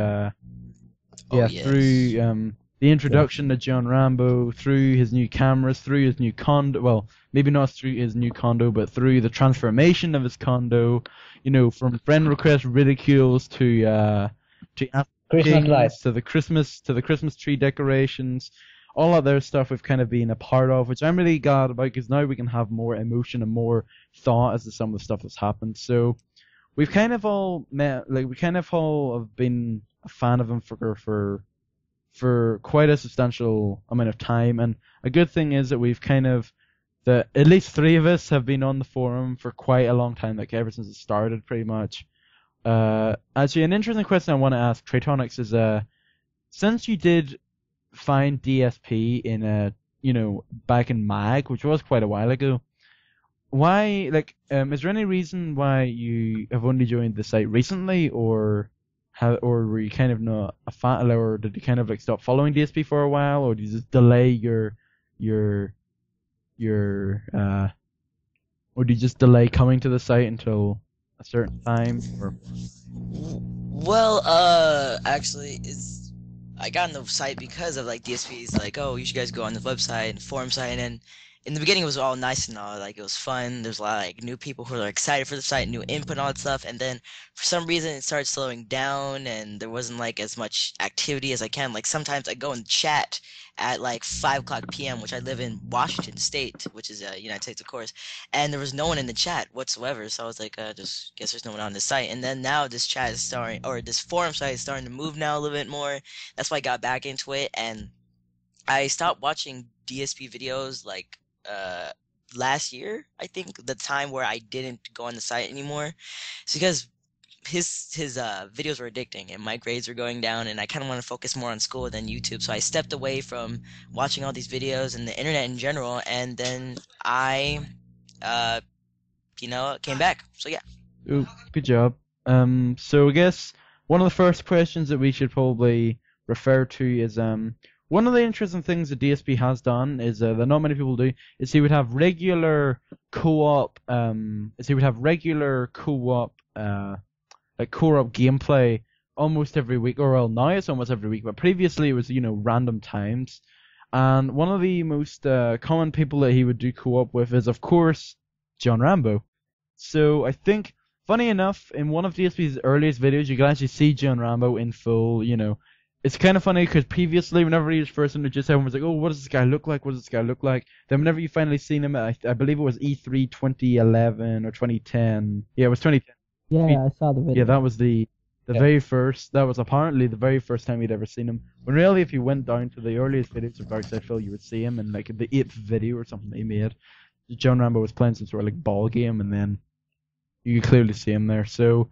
through the the introduction to John Rambo through his new cameras, through his new condo. Well, maybe not through his new condo, but through the transformation of his condo. You know, from friend request ridicules to Christmas lights. to the Christmas tree decorations, all other stuff we've kind of been a part of, which I'm really glad about because now we can have more emotion and more thought as to some of the stuff that's happened. So we've kind of all have been a fan of him for quite a substantial amount of time, and a good thing is that we've that at least 3 of us have been on the forum for quite a long time, like ever since it started, pretty much. Actually, an interesting question I want to ask TreyTonix is, since you did find DSP in back in MAG, which was quite a while ago, why, is there any reason why you have only joined the site recently, or were you kind of not a fan, or did you kind of stop following DSP for a while, or did you just delay or do you just delay coming to the site until a certain time? Or... Well, actually, I got on the site because of DSP's oh, you should guys go on the website and forum site, and in the beginning it was all nice and all, it was fun. There's a lot of new people who are excited for the site, new input and all that stuff, and then for some reason it started slowing down and there wasn't as much activity as I can. Sometimes I go and chat at 5:00 p.m., which I live in Washington State, which is United States, of course, and there was no one in the chat whatsoever. So I was just guess there's no one on this site. And then now this chat is starting, or this forum site is starting to move now a little bit more. That's why I got back into it, and I stopped watching DSP videos last year, I think, the time where I didn't go on the site anymore. It's because his videos were addicting and my grades were going down, and I kind of want to focus more on school than YouTube, so I stepped away from watching all these videos and the internet in general, and then I came back. So yeah. Ooh, good job. So I guess one of the first questions that we should probably refer to is one of the interesting things that DSP has done is that not many people do is he would have regular co-op co-op gameplay almost every week, or well, now it's almost every week, but previously it was random times. And one of the most common people that he would do co-op with is, of course, John Rambo. So I think, funny enough, in one of DSP's earliest videos you can actually see John Rambo in full. It's kind of funny because previously, whenever he was first introduced, everyone was like, oh, what does this guy look like? What does this guy look like? Then whenever you finally seen him, I believe it was E3 2011 or 2010. Yeah, it was 2010. Yeah, I saw the video. Yeah, that was very first. That was apparently the very first time you'd ever seen him. When really, if you went down to the earliest videos of Darkside Phil, you would see him in the 8th video or something that he made. John Rambo was playing some sort of ball game, and then you could clearly see him there. So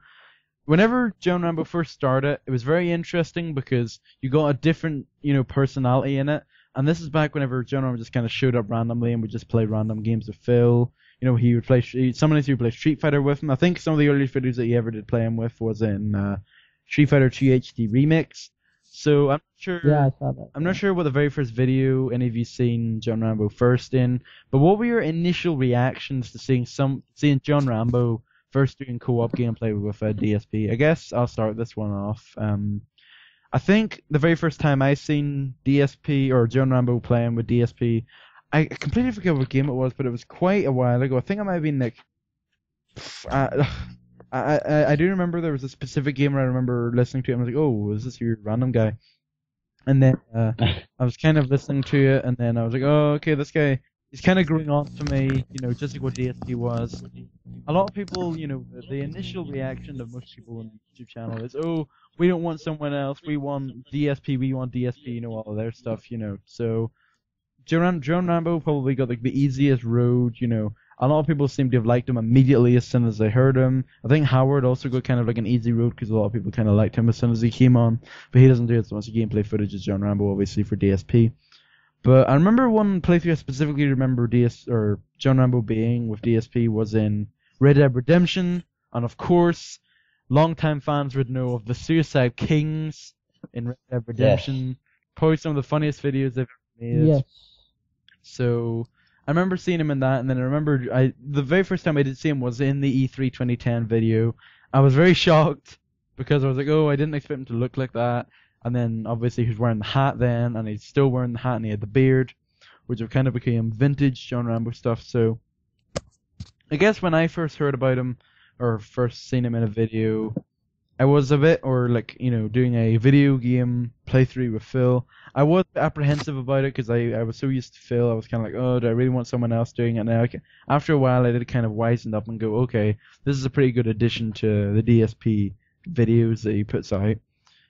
whenever John Rambo first started, it was very interesting because you got a different, personality in it. And this is back whenever John Rambo just kind of showed up randomly and would just play random games with Phil. He would play, sometimes he would play Street Fighter with him. I think some of the earliest videos that he ever did play him with was in Street Fighter 2 HD Remix. So I'm not sure. Yeah, I saw that. I'm not sure what the very first video any of you seen John Rambo first in, but what were your initial reactions to seeing John Rambo first doing co-op gameplay with DSP? I guess I'll start this one off. I think the very first time I seen DSP or John Rambo playing with DSP, I completely forget what game it was, but it was quite a while ago. I think I might have been I do remember there was a specific game where I remember listening to it and I was like, oh, is this your random guy? And then I was kind of listening to it, and then I was like, oh, okay, this guy, he's kind of growing on to me, just like what DSP was. A lot of people, the initial reaction of most people on the YouTube channel is, oh, we don't want someone else, we want DSP, all of their stuff, So John Rambo probably got the easiest road, A lot of people seem to have liked him immediately as soon as they heard him. I think Howard also got kind of an easy road because a lot of people kind of liked him as soon as he came on, but he doesn't do as much gameplay footage as John Rambo, obviously, for DSP. But I remember one playthrough I specifically remember John Rambo being with DSP was in Red Dead Redemption, and of course, longtime fans would know of the Suicide Kings in Red Dead Redemption. Yes. Probably some of the funniest videos they've ever made. Yes. So I remember seeing him in that, and then I remember the very first time I did see him was in the E3 2010 video. I was very shocked because I was like, oh, I didn't expect him to look like that. And then obviously he was wearing the hat then, and he's still wearing the hat, and he had the beard, which have kind of became vintage John Rambo stuff. So I guess when I first heard about him, or first seen him in a video, I was a bit, or like, doing a video game playthrough with Phil. I was apprehensive about it because I was so used to Phil. I was kind of like, oh, do I really want someone else doing it? And then after a while, I did kind of wisen up and go, okay, this is a pretty good addition to the DSP videos that he puts out.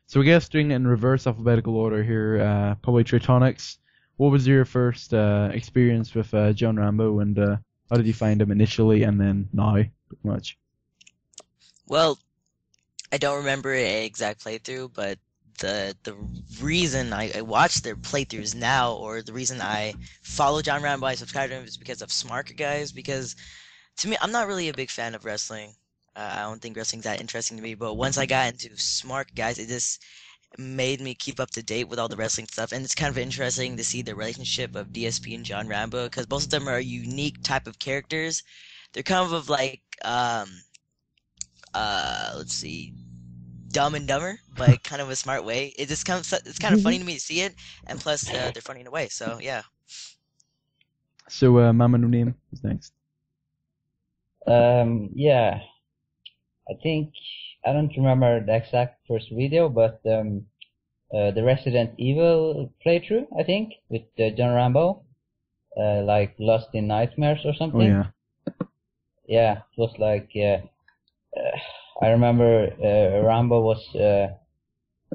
So I guess doing it in reverse alphabetical order here, probably TreyTonix. What was your first experience with John Rambo, and how did you find him initially and then now, pretty much? Well, I don't remember an exact playthrough, but the reason I watch their playthroughs now, or the reason I follow John Rambo, I subscribe to him, is because of Smart Guys. Because to me, I'm not really a big fan of wrestling. I don't think wrestling's that interesting to me. But once I got into Smart Guys, it just made me keep up to date with all the wrestling stuff, and it's kind of interesting to see the relationship of DSP and John Rambo, because both of them are unique type of characters. They're kind of like let's see, Dumb and Dumber, but kind of a smart way. It's kind of funny to me to see it, and plus they're funny in a way. So yeah. So Mama No Name is next. Yeah, I think I don't remember the exact first video, but the Resident Evil playthrough, I think, with John Rambo, like Lost in Nightmares or something. Oh yeah. Yeah, it was like I remember Rambo was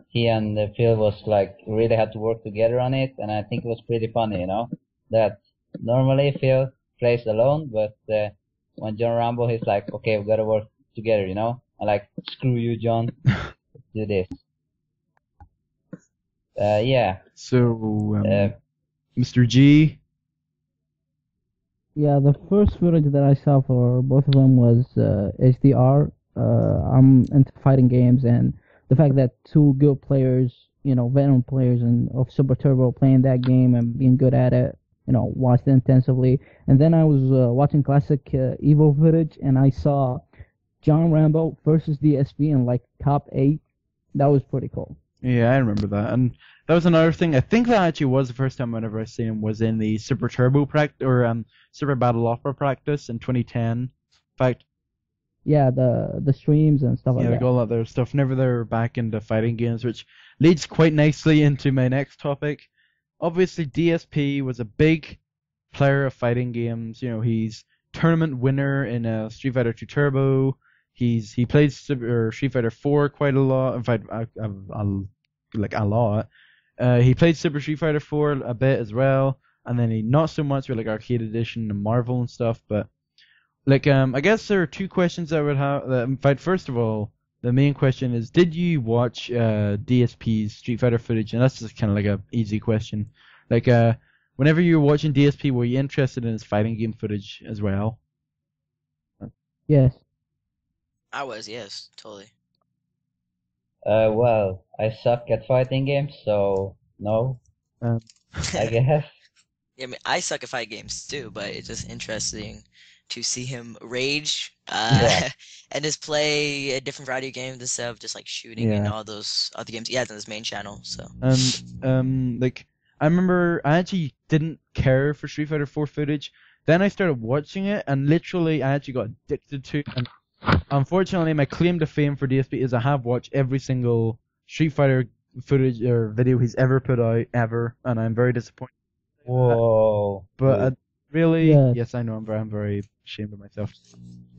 he and Phil was like really had to work together on it, and I think it was pretty funny, that normally Phil plays alone, but when John Rambo, he's like, okay, we gotta work together, and like, screw you, John, let's do this. Yeah. So Mr. G. Yeah, the first footage that I saw for both of them was HDR. I'm into fighting games, and the fact that two good players, veteran players of Super Turbo playing that game and being good at it, watched it intensively. And then I was watching classic Evo footage, and I saw John Rambo versus DSP in like top 8. That was pretty cool. Yeah, I remember that, and that was another thing. I think that actually was the first time whenever I seen him was in the Super Turbo practice, or Super Battle Opera practice in 2010. In fact, yeah, the streams and stuff like that. Yeah, like all that other stuff. Whenever they're back into fighting games, which leads quite nicely into my next topic. Obviously, DSP was a big player of fighting games. He's tournament winner in Street Fighter 2 Turbo. He played Street Fighter 4 quite a lot. In fact, like a lot. He played Super Street Fighter 4 a bit as well, and then he not so much with like Arcade Edition and Marvel and stuff. But like, I guess there are two questions I would have. In fact, first of all, the main question is, did you watch DSP's Street Fighter footage? And that's just kind of like a easy question. Like, whenever you were watching DSP, were you interested in his fighting game footage as well? Yes. I was, yes, totally. Well, I suck at fighting games, so no, I guess. Yeah, I mean, I suck at fight games too, but it's just interesting to see him rage and just play a different variety of games instead of just like shooting and all those other games he has on his main channel. So. And like, I remember I actually didn't care for Street Fighter 4 footage. Then I started watching it, and literally I actually got addicted to it. And unfortunately, my claim to fame for DSP is I have watched every single Street Fighter footage or video he's ever put out, ever, and I'm very disappointed. Whoa. But really, Yes. yes, I know, I'm very ashamed of myself.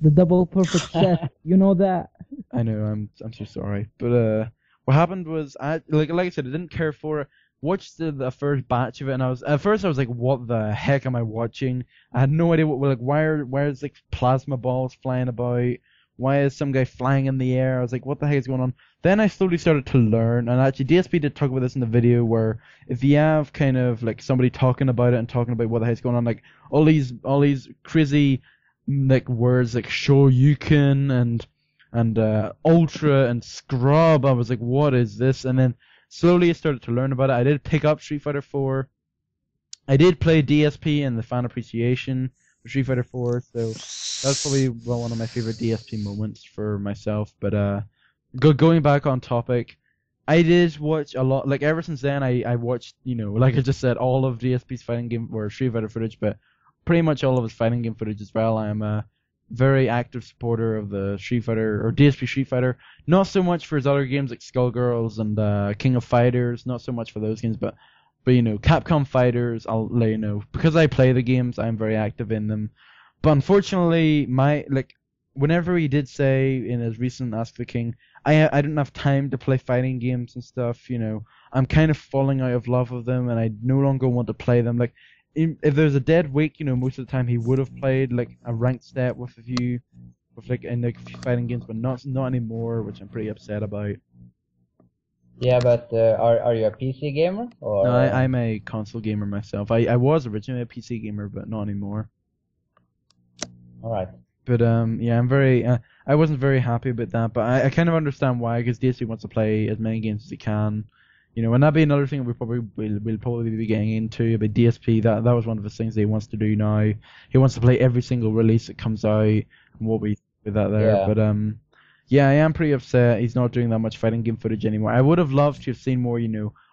The double perfect set, you know that. I know, I'm so sorry. But what happened was, like I said, I didn't care for it. Watched the first batch of it, and at first I was like, what the heck am I watching? I had no idea why is like plasma balls flying about? Why is some guy flying in the air? I was like, what the heck is going on? Then I slowly started to learn, and actually DSP did talk about this in the video, where if you have kind of like somebody talking about it and talking about what the heck's going on, like all these crazy like words like Shoryuken and Ultra and Scrub, I was like, what is this? And then slowly I started to learn about it. I did pick up Street Fighter 4. I did play DSP in the fan appreciation for Street Fighter 4, so that's probably one of my favorite DSP moments for myself. But going back on topic, I did watch a lot. Like ever since then, I watched, like I just said, all of DSP's fighting game or Street Fighter footage, but pretty much all of his fighting game footage as well. I am a very active supporter of the Street Fighter or DSP Street Fighter. Not so much for his other games like Skullgirls and King of Fighters. Not so much for those games, but Capcom Fighters. I'll let you know because I play the games. I'm very active in them. But unfortunately, whenever he did say in his recent Ask the King, I didn't have time to play fighting games and stuff. I'm kind of falling out of love with them, and I no longer want to play them. Like, if there's a dead week, most of the time he would have played like a ranked step with a few fighting games, but not anymore, which I'm pretty upset about. Yeah, but are you a PC gamer or? No, I'm a console gamer myself. I was originally a PC gamer, but not anymore. All right. But yeah, I wasn't very happy about that, but I kind of understand why, because DSP wants to play as many games as he can. And that'd be another thing we'll probably be getting into about DSP. That was one of the things that he wants to do now. He wants to play every single release that comes out, and what we with that there. Yeah. But yeah, I am pretty upset he's not doing that much fighting game footage anymore. I would have loved to have seen more,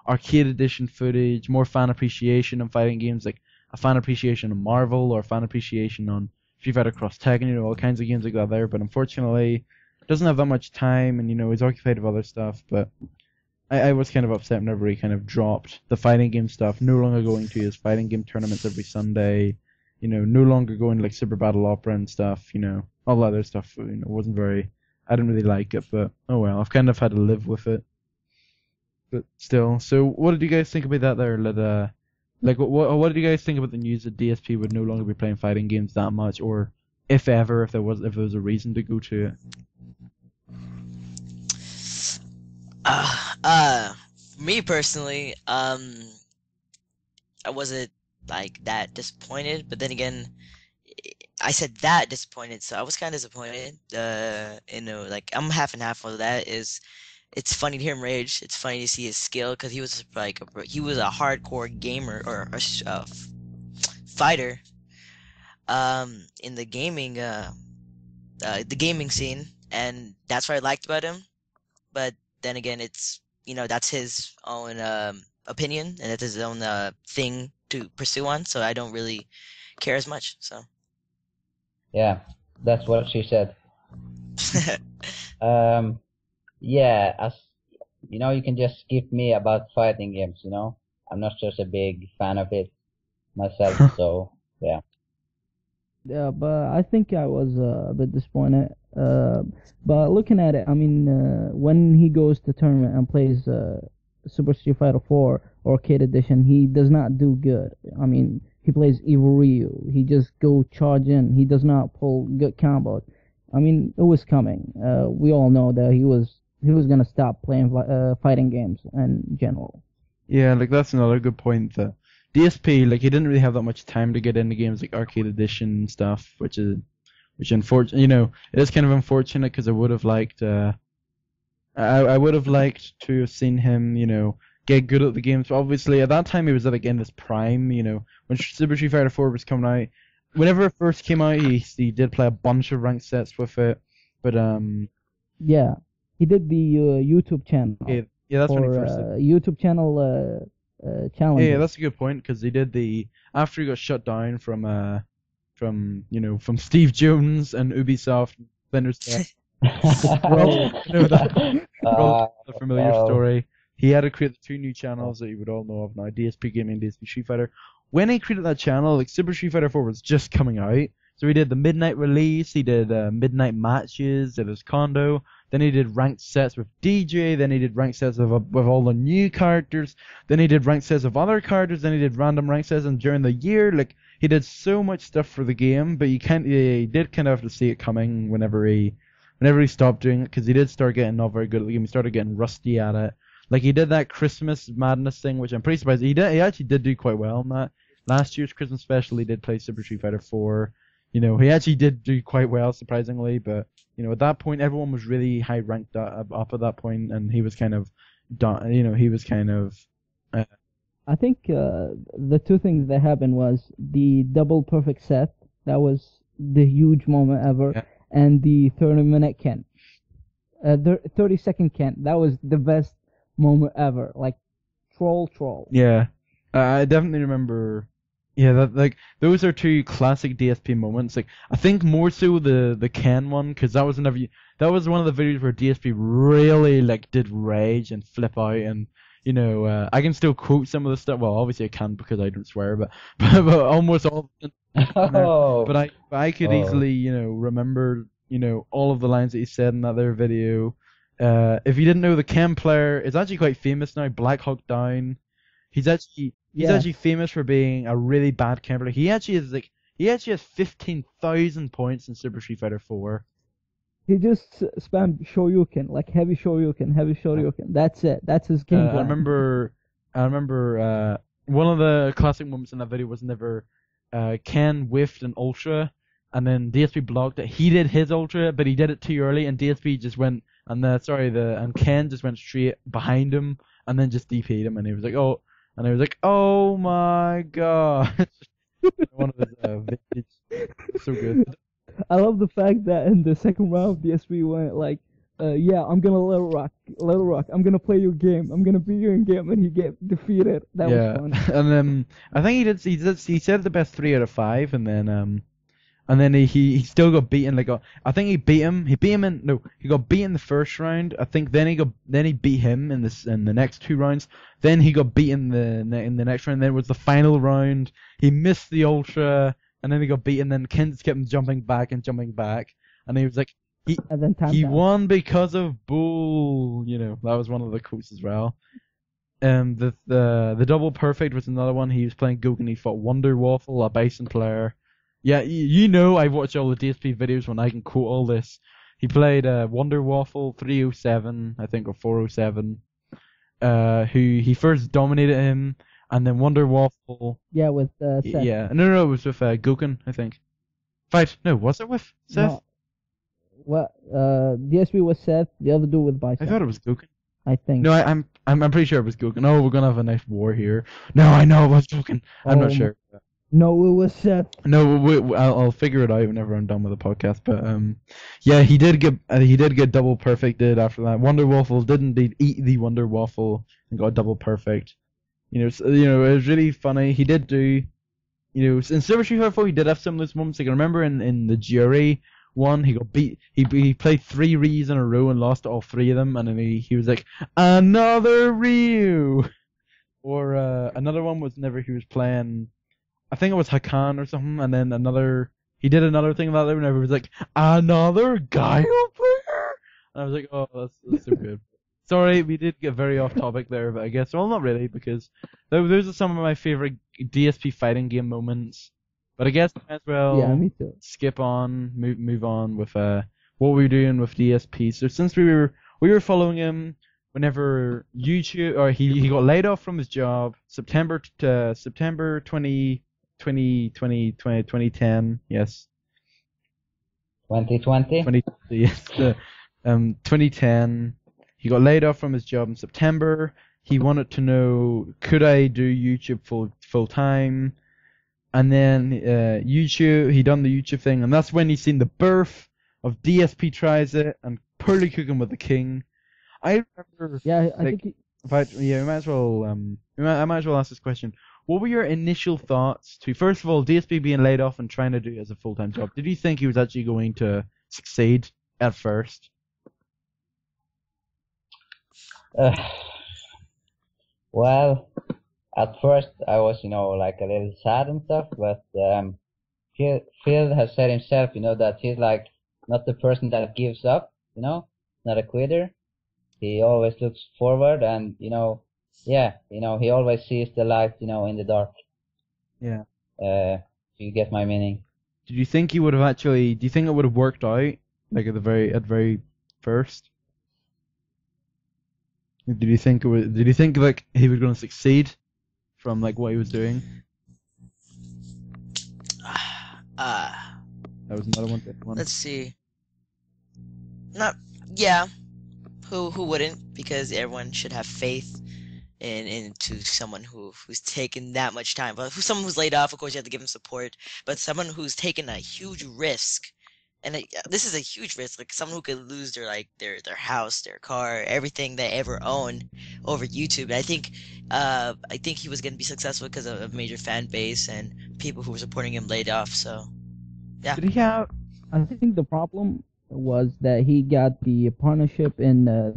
arcade edition footage, more fan appreciation on fighting games, like a fan appreciation on Marvel or a fan appreciation on Street Fighter Cross Tekken, all kinds of games like that there. But unfortunately, doesn't have that much time, and he's occupied with other stuff. But I was kind of upset whenever he kind of dropped the fighting game stuff, no longer going to his fighting game tournaments every Sunday, no longer going to like Super Battle Opera and stuff, all that other stuff, wasn't very, I didn't really like it, but oh well, I've kind of had to live with it. But still, so what did you guys think about that there? What did you guys think about the news that DSP would no longer be playing fighting games that much, or if ever, if there was a reason to go to it? Me personally, I wasn't like that disappointed, but then again, I said that disappointed, so I was kind of disappointed. Like I'm half and half on that. It's funny to hear him rage. It's funny to see his skill, because he was a hardcore gamer or a fighter, in the gaming scene, and that's what I liked about him. But then again, it's that's his own opinion, and it's his own thing to pursue on. So I don't really care as much. So Yeah, that's what she said. Yeah, as you can just skip me about fighting games. I'm not just a big fan of it myself. So yeah. Yeah, but I think I was a bit disappointed. But looking at it, I mean, when he goes to tournament and plays Super Street Fighter 4 Arcade Edition, he does not do good. I mean, he plays Evil Ryu. He just go charge in. He does not pull good combos. I mean, it was coming. We all know that he was gonna stop playing fighting games in general. Yeah, like that's another good point. That DSP, like he didn't really have that much time to get into games like Arcade Edition and stuff, which unfortunately, it is kind of unfortunate, because I would have liked, I would have liked to have seen him, get good at the games. But obviously, at that time he was in his prime. When Super Street Fighter 4 was coming out, whenever it first came out, he did play a bunch of ranked sets with it. But yeah, he did the YouTube channel. Yeah, that's when he first did. YouTube channel challenge. Yeah, that's a good point, because he did after he got shut down from Steve Jones and Ubisoft. Then there's the familiar story. He had to create the two new channels that you would all know of now, DSP Gaming and DSP Street Fighter. When he created that channel, like Super Street Fighter 4 was just coming out, so he did the midnight release, he did midnight matches at his condo, then he did ranked sets with DJ, then he did ranked sets with all the new characters, then he did ranked sets of other characters, then he did random ranked sets, and during the year, like, he did so much stuff for the game, but he did kind of have to see it coming whenever he stopped doing it, because he did start getting not very good at the game. He started getting rusty at it. Like, he did that Christmas Madness thing, which I'm pretty surprised. He actually did do quite well in that. Last year's Christmas special, he did play Super Street Fighter 4. He actually did do quite well, surprisingly, but, at that point, everyone was really high ranked up at that point, and he was kind of done, he was kind of... I think the two things that happened was the double perfect set. That was the huge moment ever. Yeah. And the 30-minute Ken. 30-second Ken. That was the best moment ever. Like, troll. Yeah, I definitely remember. Yeah, that like those are two classic DSP moments. Like I think more so the Ken one, because that was that was one of the videos where DSP really like did rage and flip out, and I can still quote some of the stuff. Well, obviously I can't because I don't swear, but but almost all. Oh. But I could Oh. easily remember all of the lines that he said in that other video. If you didn't know, the Ken player is actually quite famous now. Black Hawk Down. He's actually famous for being a really bad Ken player. He actually has 15,000 points in Super Street Fighter 4. He just spammed Shoryuken, like heavy Shoryuken. That's it. That's his game plan. I remember one of the classic moments in that video was whenever Ken whiffed an ultra, and then DSP blocked it. He did his ultra, but he did it too early, and DSP just went, and Ken just went straight behind him, and then just DP'd him, and he was like, oh my god. One of his vintage. So good. I love the fact that in the second round, DSP went like, I'm gonna let it rock. I'm gonna play your game. I'm gonna beat you in game, and he get defeated. That was fun. And then I think he said the best 3 out of 5, and then he still got beaten. I think he beat him. He got beaten the first round. I think then he beat him in the next 2 rounds. Then he got beaten in the next round. Then it was the final round. He missed the ultra, and then he got beaten. Then Ken just kept jumping back, and he was like, he won because of bull. That was one of the quotes as well. The double perfect was another one. He was playing Goku. He fought Wonder Waffle, a Bison player. Yeah, I've watched all the DSP videos when I can quote all this. He played Wonder Waffle 307, I think, or 407. Who he first dominated him, and then Wonder Waffle. Yeah, with Seth. Yeah, no, it was with Goken, I think. No, was it with Seth? No. Well, DSP was Seth. The other dude with Bison. I thought it was Goken. I think. No, I'm pretty sure it was Goken. Oh, we're gonna have a nice war here. No, I know it was Goken. I'm not sure. No, it was Seth. No, I'll figure it out whenever I'm done with the podcast. But yeah, he did get double perfected after that. Wonder Waffle did indeed eat the Wonder Waffle and got double perfect. It was really funny. He did do, in Super Street Fighter 4, he did have some of those moments. I can remember in the jury one, he got beat. He played 3 Ryus in a row and lost all 3 of them, and then he was like, another Ryu. Or another one was whenever he was playing, I think it was Hakan or something, and then he did another thing like that whenever he was like, another Gaio player? And I was like, oh, that's so good. Sorry, we did get very off topic there, but I guess, well, not really, because those are some of my favorite DSP fighting game moments. But I guess I might as well me too. skip on, move on with what we were doing with DSP. So since we were following him whenever YouTube, or he got laid off from his job, September 2010, yes. 2020? Yes. 2010. He got laid off from his job in September. He wanted to know, could I do YouTube full time? And then he done the YouTube thing, and that's when he seen the birth of DSP Tries It and Pearly Cooking with the King. I remember. Yeah, I think. We might as well. I might as well ask this question. What were your initial thoughts to, first of all, DSP being laid off and trying to do it as a full-time job? Did you think he was actually going to succeed at first? Well, at first I was, like a little sad and stuff, but Phil has said himself, that he's like not the person that gives up, not a quitter. He always looks forward, and he always sees the light, in the dark. Yeah. You get my meaning. Did you think he would have do you think it would have worked out, like at very first? Did you think like he was going to succeed from like what he was doing? That was another one. Let's see. Who wouldn't? Because everyone should have faith into someone who's taken that much time. But someone who's laid off, of course, you have to give them support. But someone who's taken a huge risk And this is a huge risk. Like someone who could lose their house, their car, everything they ever owned over YouTube. And I think he was gonna be successful because of a major fan base and people who were supporting him laid off. So yeah. Did he have? I think the problem was that he got the partnership in the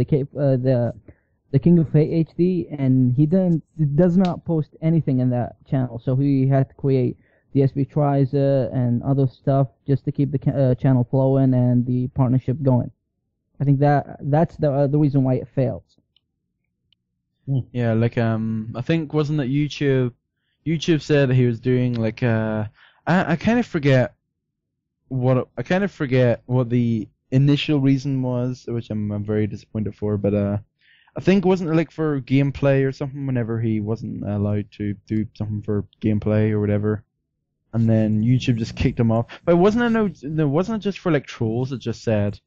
King of Fate HD, and he does not post anything in that channel, so he had to create the SB Tries and other stuff just to keep the channel flowing and the partnership going. I think that's the reason why it failed. Yeah, like I think wasn't that YouTube said that he was doing like I kind of forget what the initial reason was, which I'm very disappointed for, but I think wasn't it like for gameplay or something whenever he wasn't allowed to do something for gameplay or whatever. And then YouTube just kicked him off. But wasn't it just for like trolls? It just said,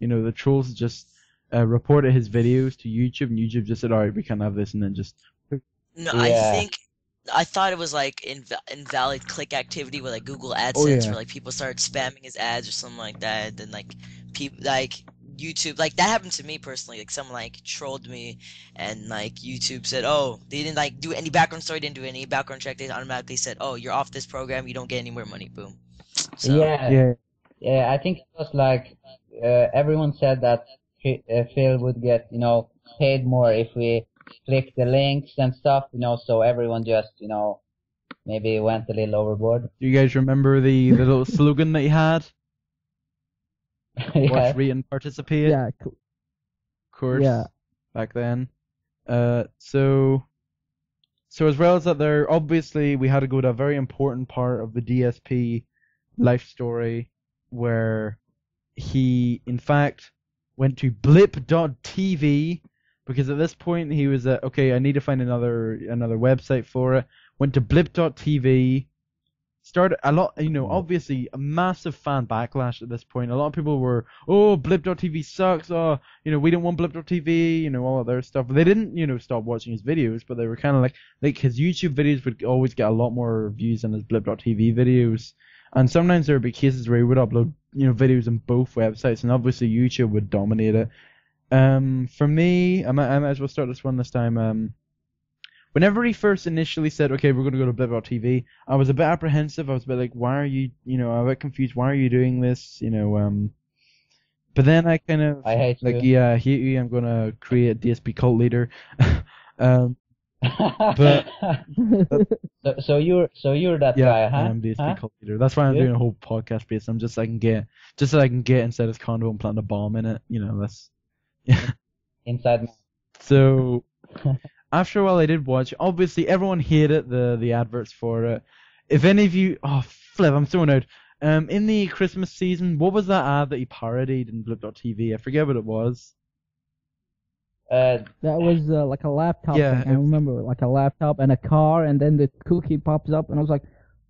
the trolls just reported his videos to YouTube, and YouTube just said, "All right, we can't have this," and then just. No, Yeah. I thought it was like invalid click activity with like Google AdSense, yeah. where like people started spamming his ads or something like that. Then like people like YouTube, like that happened to me personally. Like someone like trolled me, and like YouTube said, "Oh, they didn't like do any background story, didn't do any background check. They automatically said, "Oh, you're off this program. You don't get any more money." Boom. So Yeah. Yeah, I think it was like everyone said that Phil would get, paid more if we click the links and stuff, so everyone just, maybe went a little overboard. Do you guys remember the little slogan that he had? Yeah. Watch, rate, and participate. Yeah, Of course. yeah. Back then. So as well as that, there obviously we had to go to a very important part of the DSP life story, where he in fact went to blip.tv, because at this point he was okay, I need to find another website for it. Went to blip.tv, started a lot, obviously a massive fan backlash at this point. A lot of people were, "Oh, blip.tv sucks. Oh, we don't want blip.tv," all of their stuff. But they didn't, stop watching his videos, but they were kind of like his YouTube videos would always get a lot more views than his blip.tv videos. And sometimes there would be cases where he would upload, videos on both websites, and obviously YouTube would dominate it. For me, I might as well start this one this time. Whenever he first initially said, "Okay, we're going to go to blip.tv," I was a bit apprehensive. I was a bit like, "Why are you, I'm a bit confused. Why are you doing this?" But then I kind of I hate like, you. yeah, I hate you. I'm going to create a DSP cult leader. But so you're that yeah, guy, huh? I am DSP Huh? cult leader. That's why I'm Good. doing a whole podcast based. I'm just so I can get inside his condo and plant a bomb in it. That's yeah. Inside man. So after a while, I did watch. Obviously, everyone hated the adverts for it. If any of you, flip, I'm throwing out. In the Christmas season, what was that ad that he parodied in blip.tv? I forget what it was. That was like a laptop Yeah, thing. I remember, like a laptop and a car, and then the cookie pops up, and I was like,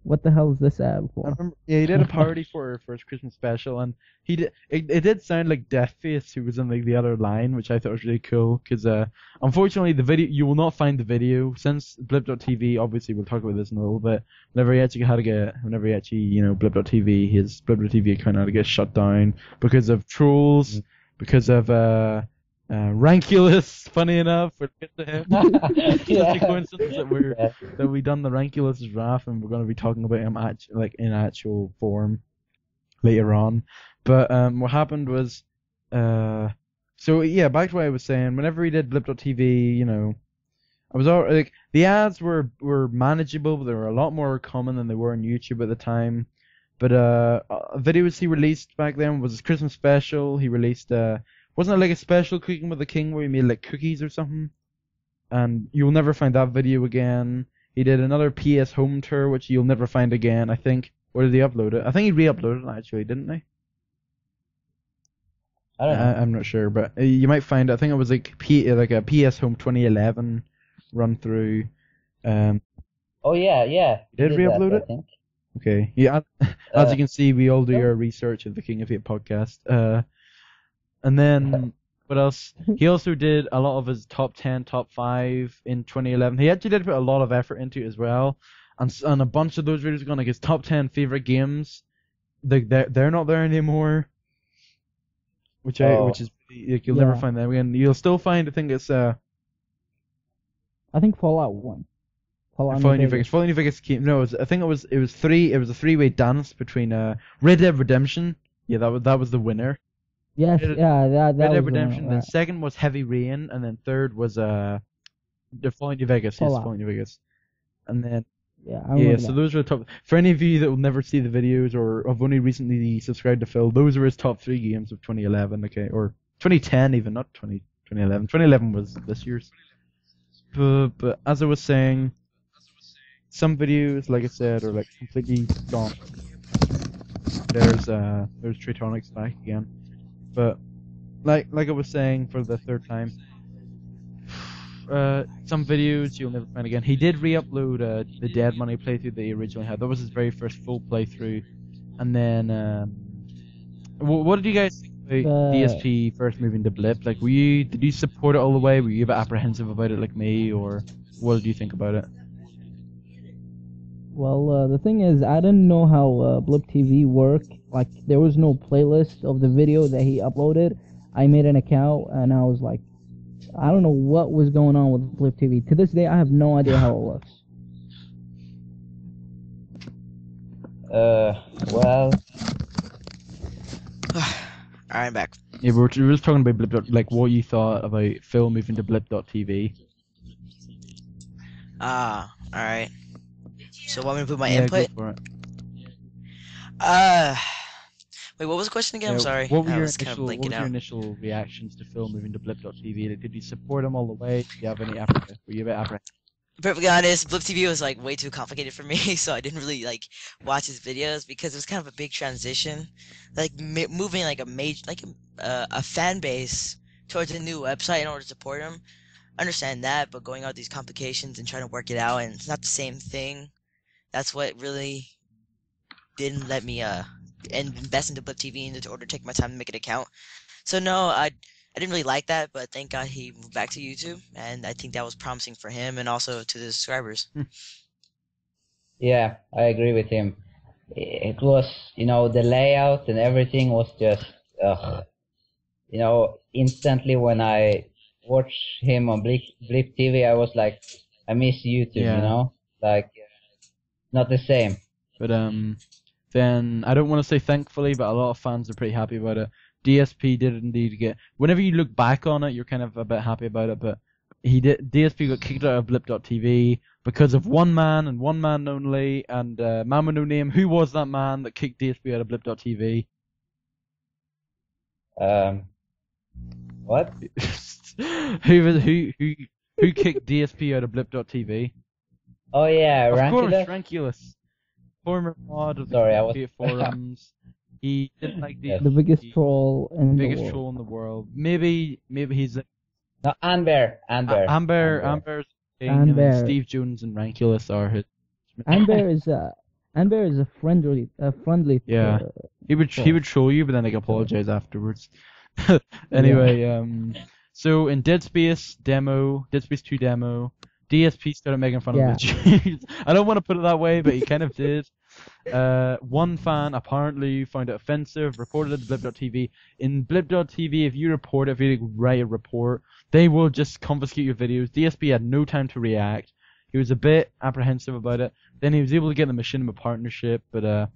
"What the hell is this ad I for?" remember, yeah, he did a parody for his Christmas special, and he did. It did sound like Deathface, who was in like the other line, which I thought was really cool. Because unfortunately, the video, you will not find the video since blip.tv. Obviously, we'll talk about this in a little bit. Whenever he actually blip.tv, his blip.tv account had to get shut down because of trolls, because of Rankulus. Funny enough, we'll get to him. It's such a coincidence that we done the Rankulus draft, and we're going to be talking about him in actual form later on. But what happened was, so yeah, back to what I was saying. Whenever he did blip.tv, I was like, the ads were manageable, but they were a lot more common than they were on YouTube at the time. But videos he released back then was his Christmas special. He released wasn't it like a special Cooking with the King where he made like cookies or something? And you'll never find that video again. He did another PS Home Tour, which you'll never find again, I think. Or did he upload it? I think he re-uploaded it actually, didn't he? I don't know. I'm not sure, but you might find it. I think it was like a PS Home 2011 run through. Oh yeah. Did He re-upload that, it? I think. Okay. Yeah. As you can see, we all do our research at the King of Fate podcast. And then what else? He also did a lot of his top 10, top 5 in 2011. He actually did put a lot of effort into it as well. And a bunch of those videos are going like his top 10 favorite games they're not there anymore. Which is like, you'll never find them again. You'll still find, I think it's I think Fallout 1. Fallout New Vegas. Fallout New Vegas came. No, I think it was three. It was a three-way dance between Red Dead Redemption. Yeah, that was the winner. Yes, Red was Dead Redemption. the Then second was Heavy Rain, and then third was the Fallout New Vegas. Yes, Fallout. Fallout New Vegas. And then Yeah, I remember so that. those are the top. For any of you that will never see the videos or have only recently subscribed to Phil, those are his top 3 games of 2011. Okay, or 2010 even, not 2011. 2011 was this year's. But as I was saying, some videos, like I said, are like completely gone. There's TreyTonix back again, but like I was saying for the third time, some videos you'll never find again. He did re-upload the Dead Money playthrough that he originally had. That was his very first full playthrough. And then, what did you guys think about DSP first moving to Blip? Like, did you support it all the way? Were you a bit apprehensive about it like me, or what did you think about it? Well, the thing is, I didn't know how Blip TV worked. Like, there was no playlist of the video that he uploaded. I made an account, and I was like, I don't know what was going on with Blip TV. To this day, I have no idea how it works. Well, I'm back. Yeah, we were just talking about Blip. Like, what you thought about Phil moving to Blip.tv. Alright. So want me to put my Yeah, input? go for it. Wait, what was the question again? I'm Yeah, sorry. What were I your was kind of initial, blinking out. initial reactions to Phil moving to Blip.tv? Like, did you support him all the way? Did you have any apprehension? Were you a bit apprehensive? Perfectly honest, Blip TV was like way too complicated for me, so I didn't really like watch his videos because it was kind of a big transition, like moving like a fan base towards a new website in order to support him. I understand that, but going out these complications and trying to work it out, and it's not the same thing. That's what really didn't let me invest into Blip TV in order to take my time to make an account. So no, I didn't really like that, but thank God he moved back to YouTube, and I think that was promising for him and also to the subscribers. yeah, I agree with him. It was, the layout and everything was just, instantly when I watched him on Blip TV, I was like, I miss YouTube, like, not the same. But then I don't want to say thankfully, but a lot of fans are pretty happy about it. DSP did indeed get. Whenever you look back on it, you're kind of a bit happy about it, but DSP got kicked out of Blip.tv because of one man and one man only, and man with no name. Who was that man that kicked DSP out of Blip.tv? What? who kicked DSP out of Blip.tv? Oh yeah, Of course, Ranculus? Ranculus, former mod of the Sorry, I was- forums. He didn't like DSP. The biggest troll in the biggest world. troll in the world. Maybe he's No, Amber. Amber's Amber. and then Steve Jones and Ranculus are his. Amber is a friendly Yeah. He would troll you, but then like apologize afterwards. Anyway, so in Dead Space 2 demo, DSP started making fun of the Jews. I don't want to put it that way, but he kind of did. One fan apparently found it offensive, reported it to Blip.tv. In Blip.tv, if you write a report, they will just confiscate your videos. DSP had no time to react. He was a bit apprehensive about it. Then he was able to get the Machinima partnership, but a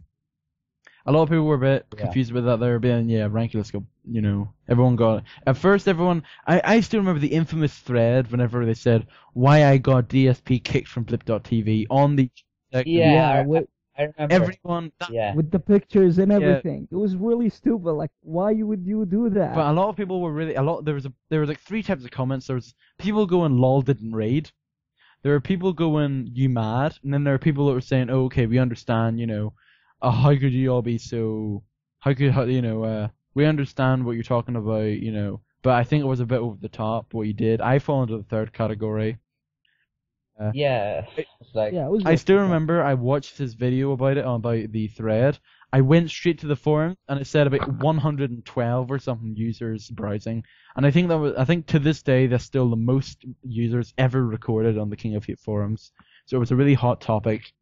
lot of people were a bit confused with that. They were being, Ranculus got, everyone got it. At first, I still remember the infamous thread whenever they said, why I got DSP kicked from Blip.tv on the... I remember. Everyone... With the pictures and everything. It was really stupid. Like, why would you do that? But a lot of people were really... There was like 3 types of comments. There was people going, lol, didn't raid. There were people going, you mad? And then there were people that were saying, oh, okay, we understand, how could you all be so... we understand what you're talking about, but I think it was a bit over the top what you did. I fall into the third category. It's like... it was I still remember I watched his video about the thread. I went straight to the forum and it said about 112 or something users browsing, and I think to this day that's still the most users ever recorded on the King of Hate forums. So it was a really hot topic.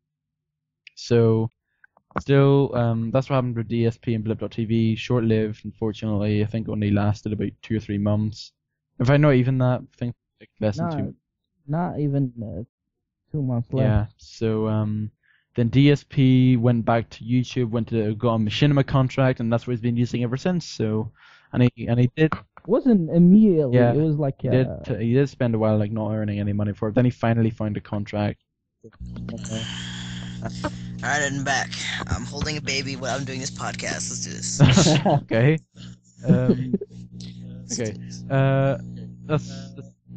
So Still, that's what happened with DSP and Blip.tv. Short-lived, unfortunately. I think only lasted about 2 or 3 months. In fact, not even that. I think like less than 2 months. Not even 2 months left. Yeah. So then DSP went back to YouTube, got a machinima contract, and that's what he's been using ever since. So, and he did. Wasn't immediately. Yeah, It was like he did spend a while like not earning any money for it. Then he finally found a contract. Alright, I'm back. I'm holding a baby while I'm doing this podcast. Let's do this. Okay. Okay. That's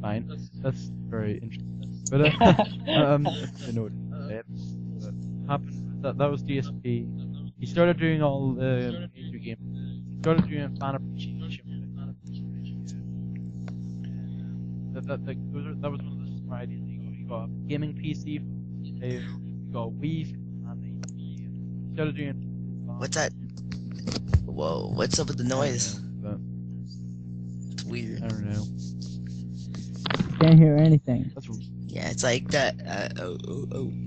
fine. That's very interesting. But I know what happened. That was DSP. He started doing all the major games. He started doing fan appreciation. That was one of the smart ideas. He got a gaming PC. He got a Wii. And he started doing. What's that? Whoa! What's up with the noise? It's weird. I don't know. Can't hear anything. Yeah, it's like that.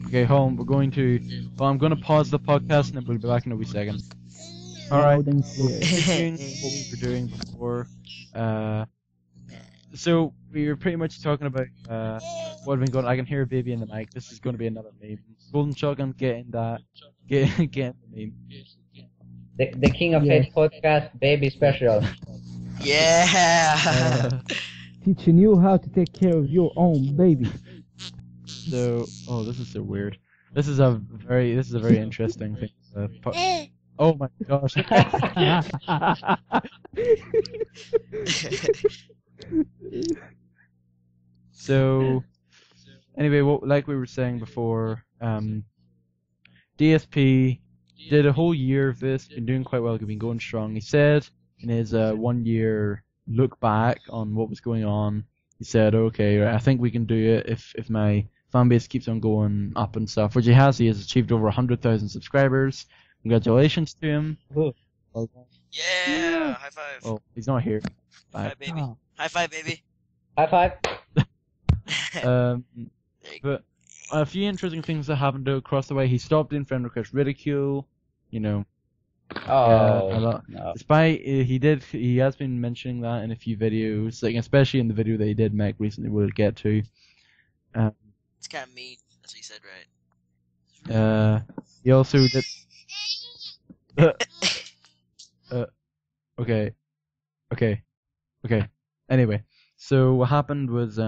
Okay, home. I'm going to pause the podcast and then we'll be back in a wee second. All right. Loud and clear. Continuing what we were doing before. So we were pretty much talking about what had been going. I can hear a baby in the mic. This is going to be another meme. Golden Shotgun, getting the meme. The King of Hate podcast baby special. Yeah. Teaching you how to take care of your own baby. So, this is so weird. This is a very interesting thing. Oh my gosh. So, anyway, like we were saying before, DSP did a whole year of this, been doing quite well, been going strong. He said in his 1 year look back on what was going on, he said, okay, I think we can do it if my fan base keeps on going up and stuff, which he has. He has achieved over 100,000 subscribers. Congratulations to him. Yeah! High five. Oh, he's not here. High five, baby. High five, baby. High five. But a few interesting things that happened across the way. He stopped doing friend request ridicule, a lot. No. Despite he has been mentioning that in a few videos, like especially in the video that he did make recently. We'll get to. It's kind of mean. That's what you said, right? He also did. Okay. Anyway, so what happened was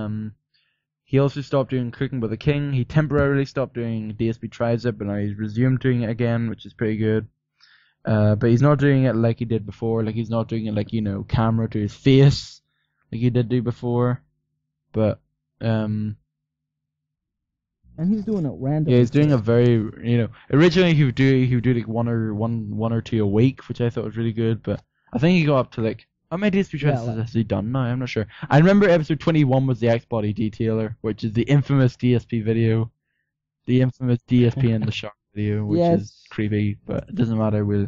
he also stopped doing Cooking with the King. He temporarily stopped doing DSP Tries It, but now he's resumed doing it again, which is pretty good. But he's not doing it like he did before. Like he's not doing it like camera to his face, like he did do before. But And he's doing it randomly. yeah, he's doing a very Originally he would do like one or two a week, which I thought was really good. But I think he got up to like how many DSP Tries has he done now? I'm not sure. I remember episode 21 was the X-Body Detailer, which is the infamous DSP video, the infamous DSP in the shark video, which is creepy, but it doesn't matter. We'll.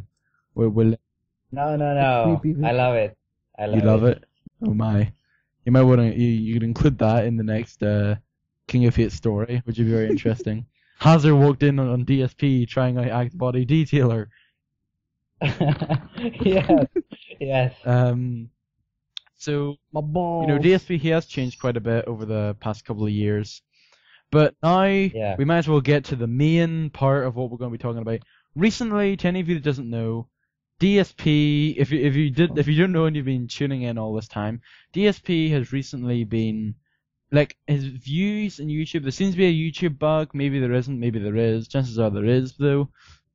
No. I love it. You love it? Oh my! You might want to. You could include that in the next King of Hate story, which would be very interesting. Hazard walked in on DSP trying out X-Body Detailer. Yes. So My balls. DSP he has changed quite a bit over the past couple of years, but now we might as well get to the main part of what we're going to be talking about. Recently, to any of you that doesn't know, DSP, if you don't know and you've been tuning in all this time, DSP has recently been like his views in YouTube. There seems to be a YouTube bug. Maybe there isn't. Maybe there is. Chances are there is though.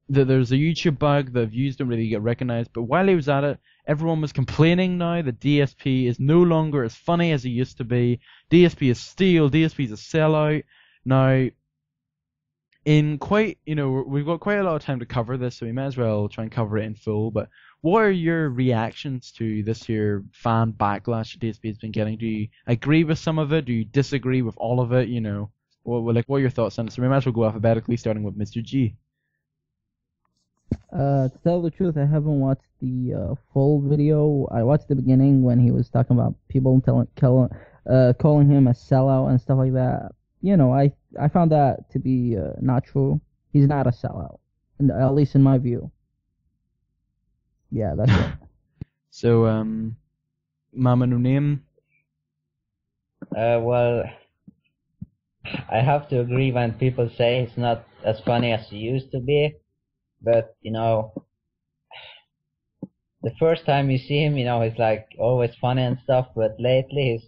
There's a YouTube bug. The views don't really get recognized. But while he was at it, everyone was complaining now that DSP is no longer as funny as he used to be. DSP is steel. DSP is a sellout. Now, we've got quite a lot of time to cover this, so we might as well try and cover it in full. But what are your reactions to this here fan backlash DSP has been getting? Do you agree with some of it? Do you disagree with all of it? What are your thoughts on it? So we might as well go alphabetically, starting with Mr. G. To tell the truth, I haven't watched the full video. I watched the beginning when he was talking about people calling him a sellout and stuff like that. I found that to be not true. He's not a sellout. at least in my view. Yeah, that's it. So, Mama No Name. Well, I have to agree when people say it's not as funny as he used to be, but the first time you see him, he's like always funny and stuff, but lately he's,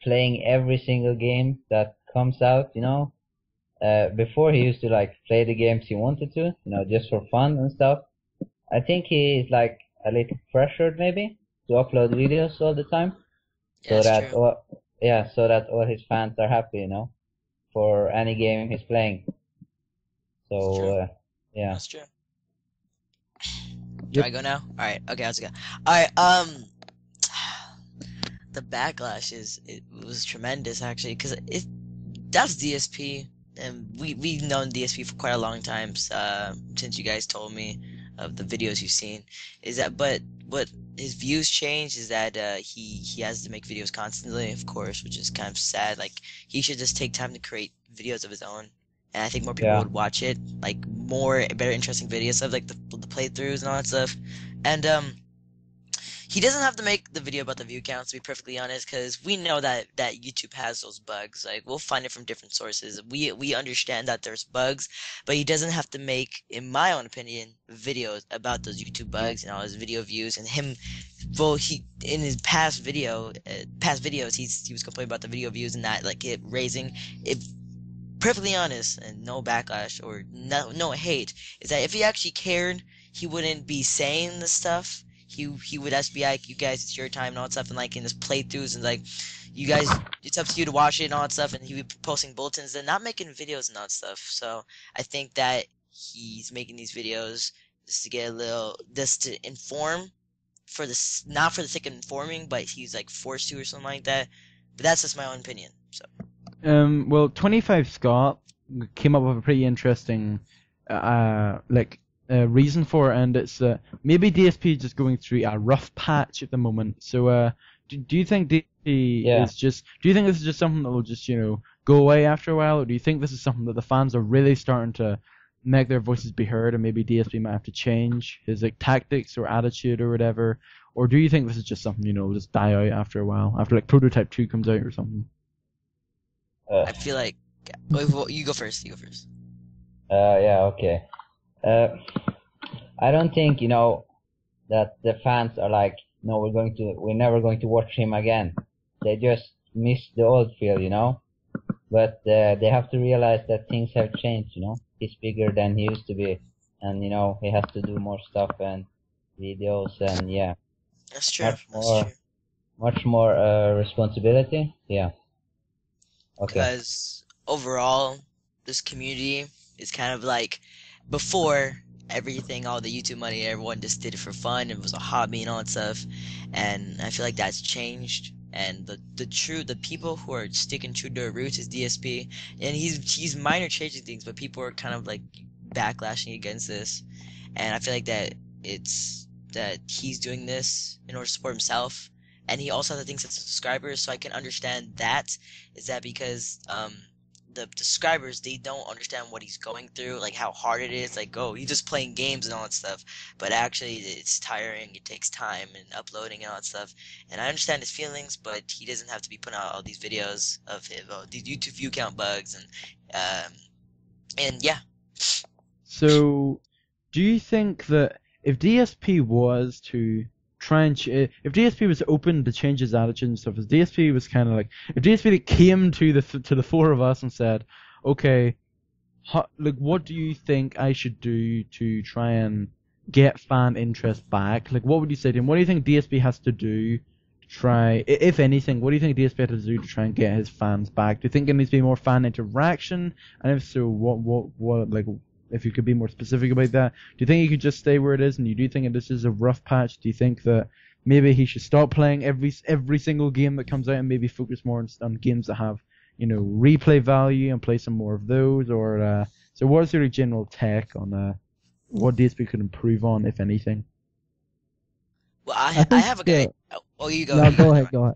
playing every single game that comes out, before he used to like play the games he wanted to, just for fun and stuff. I think he's like a little pressured maybe to upload videos all the time, Yeah, that's true. so that all his fans are happy, for any game he's playing. That's true. So yeah. That's true. Do Yep. I go now? All right. Okay, let's go. All right. The backlash it was tremendous actually, because that's DSP, and we've known DSP for quite a long time, since you guys told me of the videos you've seen. But what his views changed is that he has to make videos constantly, of course, which is kind of sad. Like, he should just take time to create videos of his own, and I think more people Yeah. would watch it, like more better, interesting videos of like the playthroughs and all that stuff. And he doesn't have to make the video about the view counts, to be perfectly honest, because we know that YouTube has those bugs. Like, we'll find it from different sources. We understand that there's bugs, but he doesn't have to make, in my own opinion, videos about those YouTube bugs and all his video views. And him, well, he in his past videos, he was complaining about the video views and that, like, it raising it. Perfectly honest, and no backlash or no hate, is that if he actually cared, he wouldn't be saying this stuff. He would just be like, you guys, it's your time and all that stuff, and like in his playthroughs, and like, you guys, it's up to you to watch it and all that stuff, and he would be posting bulletins and not making videos and all that stuff. So I think that he's making these videos just to get just to inform, not for the sake of informing, but he's like forced to or something like that. But that's just my own opinion. So. Well, 25 Scott came up with a pretty interesting, reason for it, and it's maybe DSP is just going through a rough patch at the moment. So, do you think DSP is just? Do you think this is just something that will just go away after a while, or do you think this is something that the fans are really starting to make their voices be heard, and maybe DSP might have to change his like tactics or attitude or whatever, or do you think this is just something will just die out after a while, after like Prototype 2 comes out or something? I feel like you go first. Yeah, okay. I don't think that the fans are like, no, we're never going to watch him again. They just miss the old feel, But they have to realize that things have changed, He's bigger than he used to be, and he has to do more stuff and videos, and yeah. That's true. Much more responsibility. Yeah. Okay. Because overall, this community is kind of like, before everything, all the YouTube money, everyone just did it for fun. It was a hobby and all that stuff. And I feel like that's changed. And the people who are sticking true to their roots is DSP. And he's minor changing things, but people are kind of like backlashing against this. And I feel like that he's doing this in order to support himself. And he also has to think of subscribers, so I can understand that. Is that because the subscribers, they don't understand what he's going through, like how hard it is. Like, oh, he's just playing games and all that stuff. But actually, it's tiring. It takes time and uploading and all that stuff. And I understand his feelings, but he doesn't have to be putting out all these videos of these YouTube view count bugs and yeah. So, do you think that if DSP was to try and if DSP was open to change his attitude and stuff, if DSP was kind of like, if DSP came to the four of us and said, okay, what do you think I should do to try and get fan interest back? Like, what would you say to him? What do you think DSP has to do to try, if anything, what do you think DSP has to do to try and get his fans back? Do you think there needs to be more fan interaction? And if so, what like, if you could be more specific about that, do you think he could just stay where it is, and you do think that this is a rough patch? Do you think that maybe he should stop playing every single game that comes out and maybe focus more on games that have, replay value and play some more of those? Or so what's your general take on what DSP could improve on, if anything? Well, I have a good. Oh, you go. No, go ahead. No,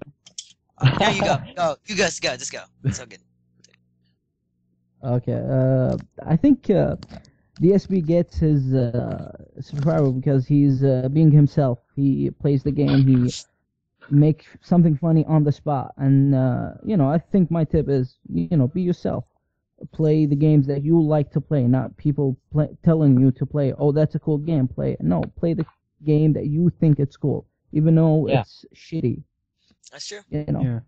you go. Go. You guys go. Just go. It's all good. Okay. I think DSP gets his subscriber because he's being himself. He plays the game. He makes something funny on the spot. And I think my tip is be yourself. Play the games that you like to play, not people telling you to play. Oh, that's a cool game. Play it. No, play the game that you think it's cool, even though it's shitty. That's true. Yeah.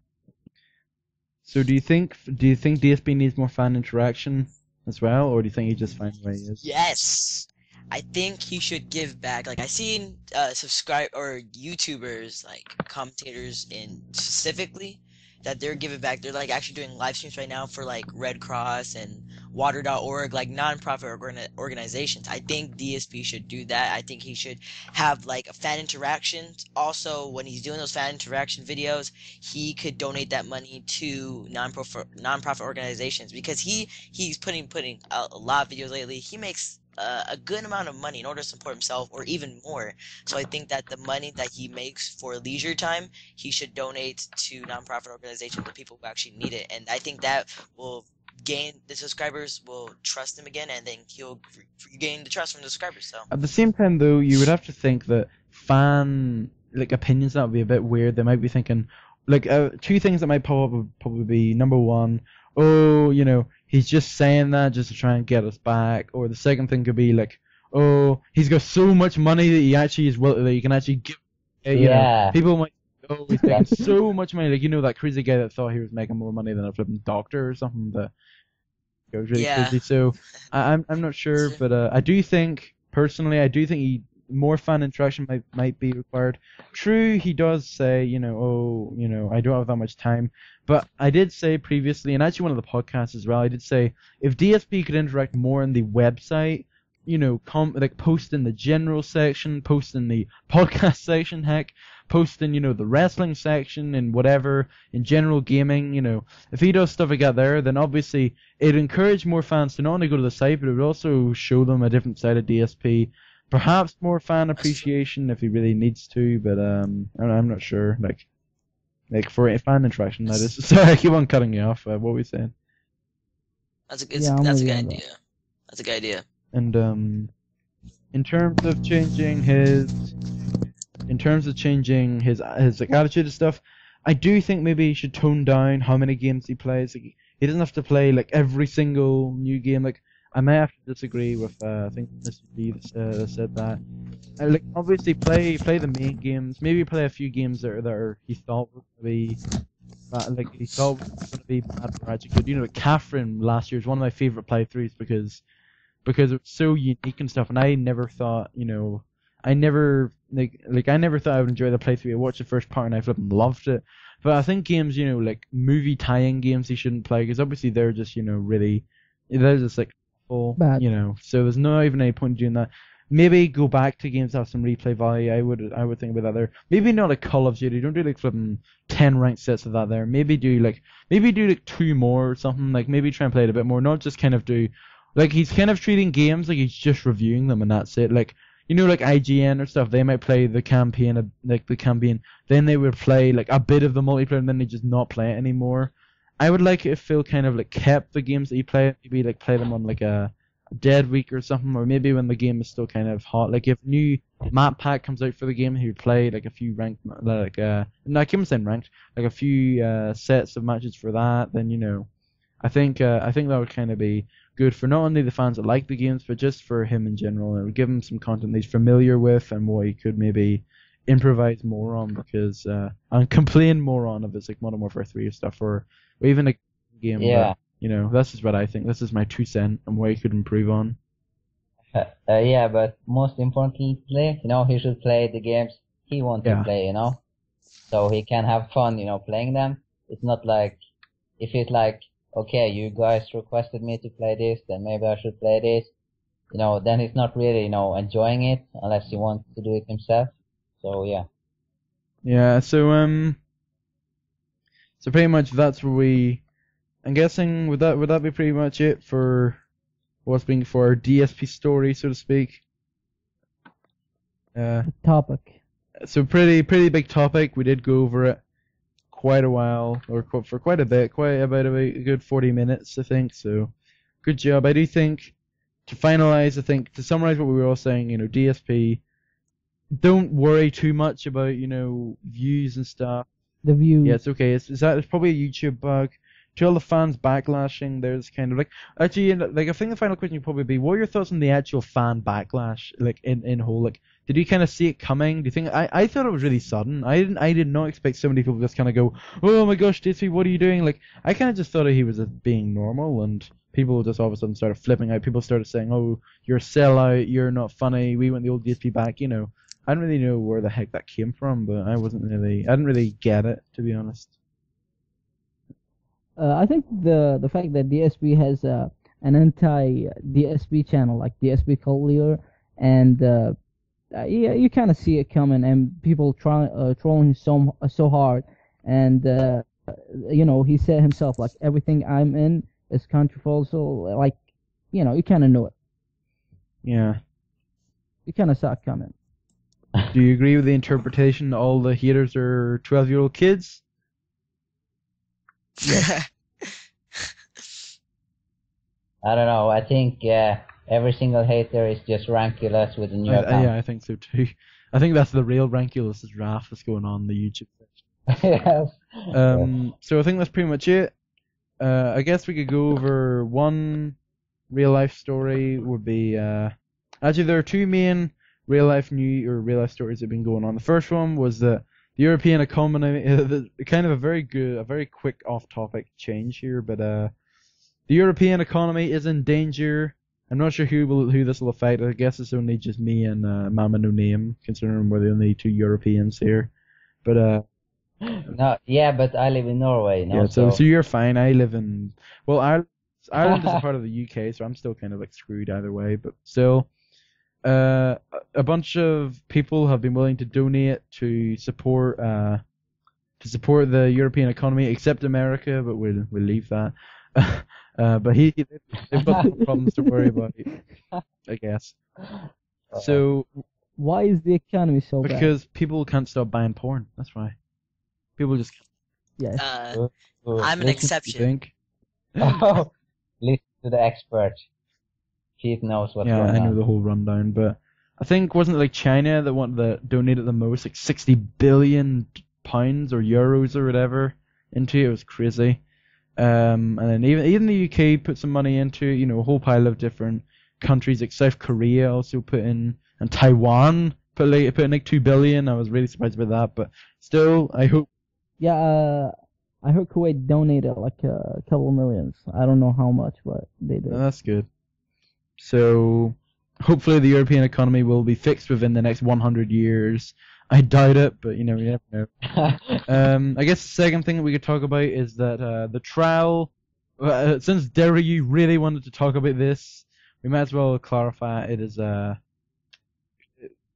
So do you think DSP needs more fan interaction as well, or do you think he just finds the way he is? Yes, I think he should give back. Like I seen subscribe or YouTubers like commentators in specifically that they're giving back. They're like actually doing live streams right now for like Red Cross and Water.org, like non-profit organizations. I think DSP should do that. I think he should have like a fan interaction. Also, when he's doing those fan interaction videos, he could donate that money to non-profit organizations because he's putting a lot of videos lately. He makes a good amount of money in order to support himself, or even more. So I think that the money that he makes for leisure time, he should donate to nonprofit organizations or people who actually need it. And I think that will gain the subscribers will trust him again, and then he'll regain the trust from the subscribers. So at the same time, though, you would have to think that fan opinions that would be a bit weird. They might be thinking two things that might pop up would probably be number one, oh, he's just saying that just to try and get us back. Or the second thing could be like, oh, he's got so much money that he actually is that he can actually give. People might, oh, he's making so much money. Like, that crazy guy that thought he was making more money than a flipping doctor or something. That goes really crazy. So I'm not sure, but I do think more fan interaction might be required. True, he does say, I don't have that much time. But I did say previously, and actually one of the podcasts as well, I did say if DSP could interact more on the website, post in the general section, post in the podcast section, heck, post in, the wrestling section and whatever, in general gaming, if he does stuff like that there, then obviously it'd encourage more fans to not only go to the site, but it would also show them a different side of DSP. Perhaps more fan appreciation if he really needs to, but I'm not sure. Like for a fan interaction, that is. Sorry, I keep on cutting you off. What were we saying? That's a good idea. That's a good idea. And in terms of changing his attitude and stuff, I do think maybe he should tone down how many games he plays. Like, he doesn't have to play every single new game. Like, I may have to disagree with I think Mr. B that said that. Obviously play the main games. Maybe play a few games that he thought were going to be he thought was going to be bad or actually good. Catherine last year is one of my favorite playthroughs because it was so unique and stuff. And I never thought I never thought I would enjoy the playthrough. I watched the first part and I flipping loved it. But I think games movie tie-in games he shouldn't play because obviously they're just really they're just bad. So there's not even any point in doing that. Maybe go back to games that have some replay value. I would think about that there. Maybe not like Call of Duty. Don't do flipping 10 ranked sets of that there. Maybe do 2 more or something. Maybe try and play it a bit more. Not just kind of do he's kind of treating games like he's just reviewing them and that's it. IGN or stuff. They might play the campaign then they would play a bit of the multiplayer and then they just not play it anymore. I would like it if Phil kind of kept the games that he played, maybe play them on a dead week or something, or maybe when the game is still kind of hot. If new map pack comes out for the game, he would play a few ranked, no, I can't say ranked, a few sets of matches for that. Then I think that would kind of be good for not only the fans that like the games, but just for him in general. It would give him some content that he's familiar with and what he could maybe improvise more on, because and complain more on if it's Modern Warfare 3 or stuff, or even a game. Yeah. But, that's just what I think. This is my 2 cents on what he could improve on. Yeah, but most importantly, he should play the games he wants to play, so he can have fun, playing them. It's not if he's okay, you guys requested me to play this, then maybe I should play this. Then he's not really, enjoying it unless he wants to do it himself. So yeah. Yeah. So pretty much that's where I'm guessing would that be pretty much it for what's being for our DSP story, so to speak. Topic. So pretty big topic. We did go over it quite a while, or for quite a bit, quite about a good 40 minutes, I think. So good job. I do think to finalize, I think, to summarize what we were all saying, DSP, don't worry too much about, views and stuff. The views. Yeah, it's okay. It's probably a YouTube bug. To all the fans backlashing, there's kind of actually, I think the final question would probably be, what are your thoughts on the actual fan backlash, in whole, did you kind of see it coming? Do you think, I thought it was really sudden. I did not expect so many people just kind of go, oh my gosh, DSP, what are you doing? I kind of just thought he was being normal, and people just all of a sudden started flipping out. People started saying, oh, you're a sellout, you're not funny, we want the old DSP back, I didn't really know where the heck that came from, but I didn't really get it, to be honest. I think the fact that DSP has an anti-DSP channel, like DSP Cult Leader, and you kind of see it coming, and people trolling so hard, and he said himself, everything I'm in is controversial, you kind of know it. Yeah. You kind of saw it coming. Do you agree with the interpretation that all the haters are 12-year-old kids? Yeah. I don't know. I think every single hater is just Rankulus with a new account. Yeah, I think so too. I think that's the real Rankulus draft that's going on in the YouTube section. Yes. So I think that's pretty much it. I guess we could go over one real life story. Would be actually there are two main real life stories that have been going on. The first one was that the European economy, kind of a very quick off-topic change here, but the European economy is in danger. I'm not sure who this will affect. I guess it's only just me and Mama No Name, considering we're the only two Europeans here. But No, yeah, but I live in Norway, yeah, so you're fine. I live in Ireland is a part of the UK, so I'm still kind of screwed either way. But still, a bunch of people have been willing to donate to support the European economy, except America, but we'll leave that. But they've got some problems to worry about, I guess. So why is the economy so bad? because people can't stop buying porn. That's why. People just Yes. I'm an you exception. think. Oh, listen to the expert. Keith knows what's Yeah, going I know on. the whole rundown, but I think wasn't it China that wanted to donate the most, £60 billion or euros or whatever into it. It was crazy. And then even the UK put some money into it, a whole pile of different countries, like South Korea also put in, and Taiwan put in $2 billion. I was really surprised by that, but still, I hope. Yeah, I heard Kuwait donated a couple of millions. I don't know how much, but they did. That's good. So hopefully the European economy will be fixed within the next 100 years. I doubt it, but you never know. I guess the second thing that we could talk about is that the trial. Since Derry really wanted to talk about this, we might as well clarify it is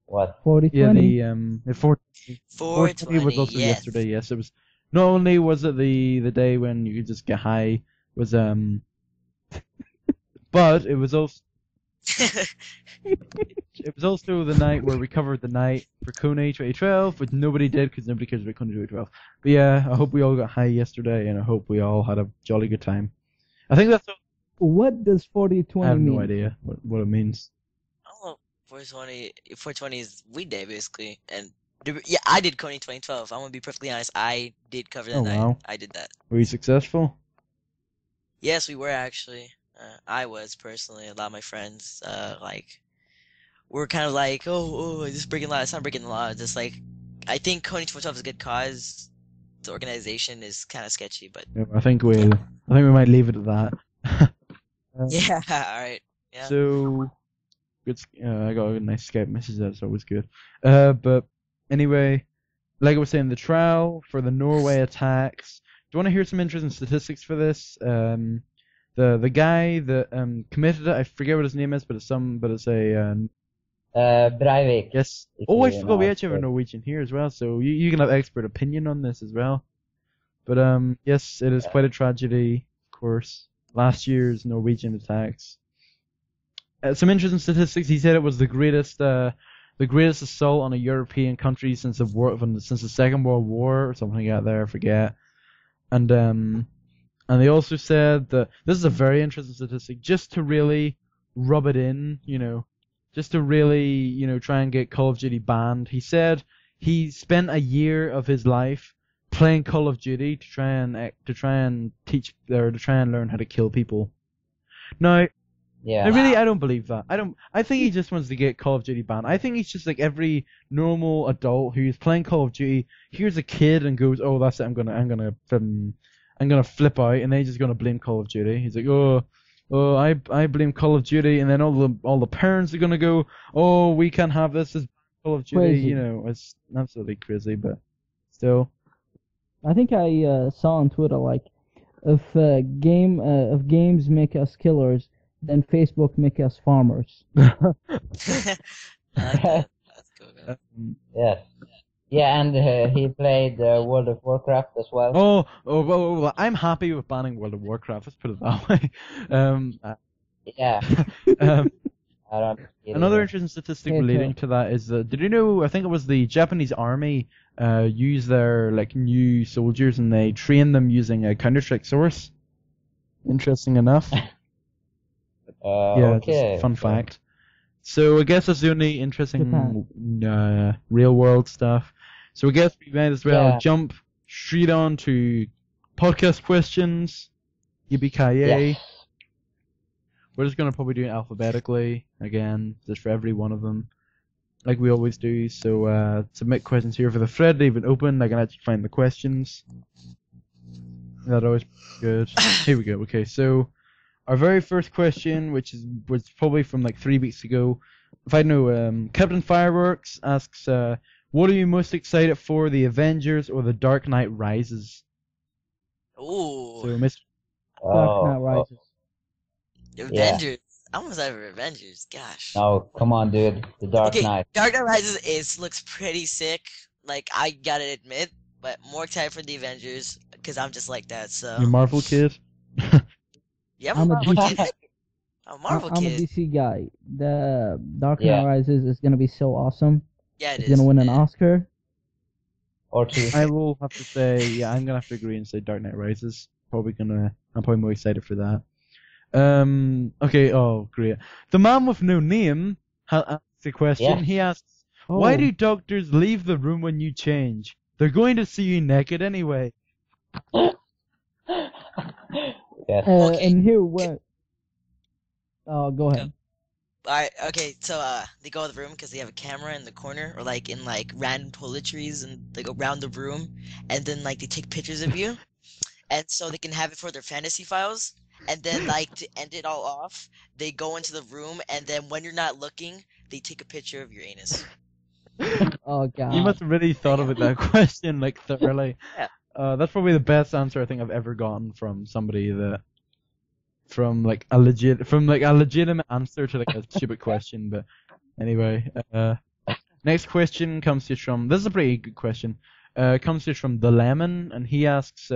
What? 40-20. yeah the 420 was 420, also yes. yesterday. Yes, it was. Not only was it the day when you could just get high, was but it was also. It was also the night where we covered the night for Kony 2012, which nobody did because nobody cares about Kony 2012. But yeah, I hope we all got high yesterday, and I hope we all had a jolly good time. I think that's. What does 40-20 I have mean? no idea what it means. I don't know. 420 is weed day basically, and yeah, I did Kony 2012. I'm gonna be perfectly honest. I did cover the Oh, night. wow. I did that. Were you successful? Yes, we were actually. I was personally. A lot of my friends, we're kind of like, this is breaking the law. It's not breaking the law. Just I think Kony 2012 is a good cause. The organization is kind of sketchy, but No, I think we might leave it at that. yeah, all right, yeah. So, good. I got a nice Skype message. That's always good. But anyway, like I was saying, the trial for the Norway attacks. Do you want to hear some interesting statistics for this? The guy that committed it, I forget what his name is, but it's a Breivik. yes. If Oh, I you forgot we know, actually have a but- Norwegian here as well, so you can have expert opinion on this as well. But yes, it is quite a tragedy, of course. Last year's Norwegian attacks. Some interesting statistics. He said it was the greatest assault on a European country since the Second World War or something like that. There, I forget. And they also said that this is a very interesting statistic. Just to really rub it in, you know, just to really, you know, try and get Call of Duty banned. He said he spent a year of his life playing Call of Duty to try and teach or to try and learn how to kill people. Now, Yeah. I don't believe that. I think he just wants to get Call of Duty banned. I think he's just like every normal adult who's playing Call of Duty, hears a kid and goes, "Oh, that's it. I'm gonna flip out," and then he's just gonna blame Call of Duty. He's like, "Oh, I blame Call of Duty," and then all the parents are gonna go, "Oh, we can't have this as Call of Duty." Crazy. You know, it's absolutely crazy, but still. I think I saw on Twitter like if games make us killers, then Facebook make us farmers. I like that. That's cool, man. Yes. Yeah, and he played World of Warcraft as well. Well, I'm happy with banning World of Warcraft. Let's put it that way. Yeah. I don't get Another it. interesting statistic Okay, relating to that is did you know? I think it was the Japanese army use their like new soldiers and they train them using a Counter-Strike source. Interesting enough. Yeah, Okay. just fun fact. So I guess that's the only interesting real world stuff. So I guess we might as well Yeah. jump straight on to podcast questions. Yippee-ki-yay. Yes. We're just gonna probably do it alphabetically again, just for every one of them, like we always do. So submit questions here for the thread to even open. I can actually find the questions. That always good. Here we go. Okay, so our very first question, was probably from like 3 weeks ago. If I know, Captain Fireworks asks, what are you most excited for, the Avengers or the Dark Knight Rises? Ooh, So Miss. Dark Knight Rises. Avengers. I'm excited for Avengers. Gosh. No, come on, dude. The Dark Okay, Knight. Dark Knight Rises looks pretty sick. Like I gotta admit, but more excited for the Avengers because I'm just like that. So Your Marvel kid. yeah, I'm a Marvel DC kid. I'm a Marvel I'm a kid. DC guy. The Dark Knight Yeah. Rises is gonna be so awesome. Yeah, it It's is. gonna win an Oscar. Or two. I will have to say, yeah, I'm gonna have to agree and say Dark Knight Rises. I'm probably more excited for that. Okay, oh, great. The man with no name asked a question. Yeah. He asks, why Oh. do doctors leave the room when you change? They're going to see you naked anyway. Yes. Okay. And here where. Oh, go ahead. Alright, okay, so they go to the room because they have a camera in the corner or like in like random toiletries and they go around the room and then like they take pictures of you and so they can have it for their fantasy files and then like to end it all off, they go into the room and then when you're not looking, they take a picture of your anus. Oh god. You must have really thought about that question like thoroughly. Yeah. That's probably the best answer I think I've ever gotten from somebody from like a legitimate answer to like a stupid question. But anyway, next question comes to us from, this is a pretty good question. Comes to us from The Lemon, and he asks,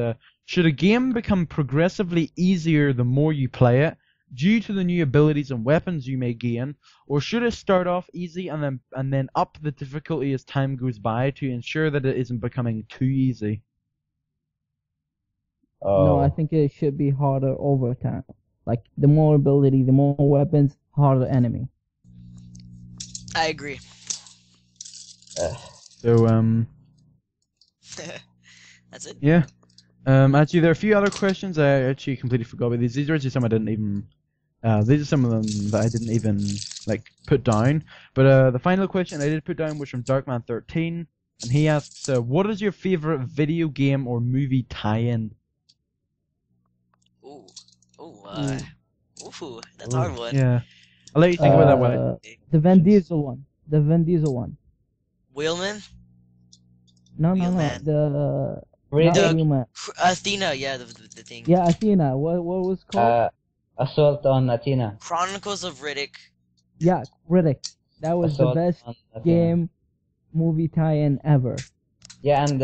should a game become progressively easier the more you play it, due to the new abilities and weapons you may gain, or should it start off easy and then up the difficulty as time goes by to ensure that it isn't becoming too easy? No, I Oh. think it should be harder over time. Like the more ability, the more weapons, harder enemy. I agree. So That's it. yeah. Actually, there are a few other questions I actually completely forgot about these. These are actually some I didn't even. These are some of them that I didn't even like put down. But the final question I did put down was from Darkman13, and he asks, "What is your favorite video game or movie tie-in?" Ooh. Ooh, that's a hard one. Yeah, I'll let you think about that one. The Vin Diesel one. The Vin Diesel one. Wheelman? No. Wheelman. The Really? not Wheelman. Athena, yeah, the thing. Yeah, Athena. What was it called? Assault on Athena. Chronicles of Riddick. Yeah, Riddick. That was Assault the best on Athena. game movie tie-in ever. Yeah, and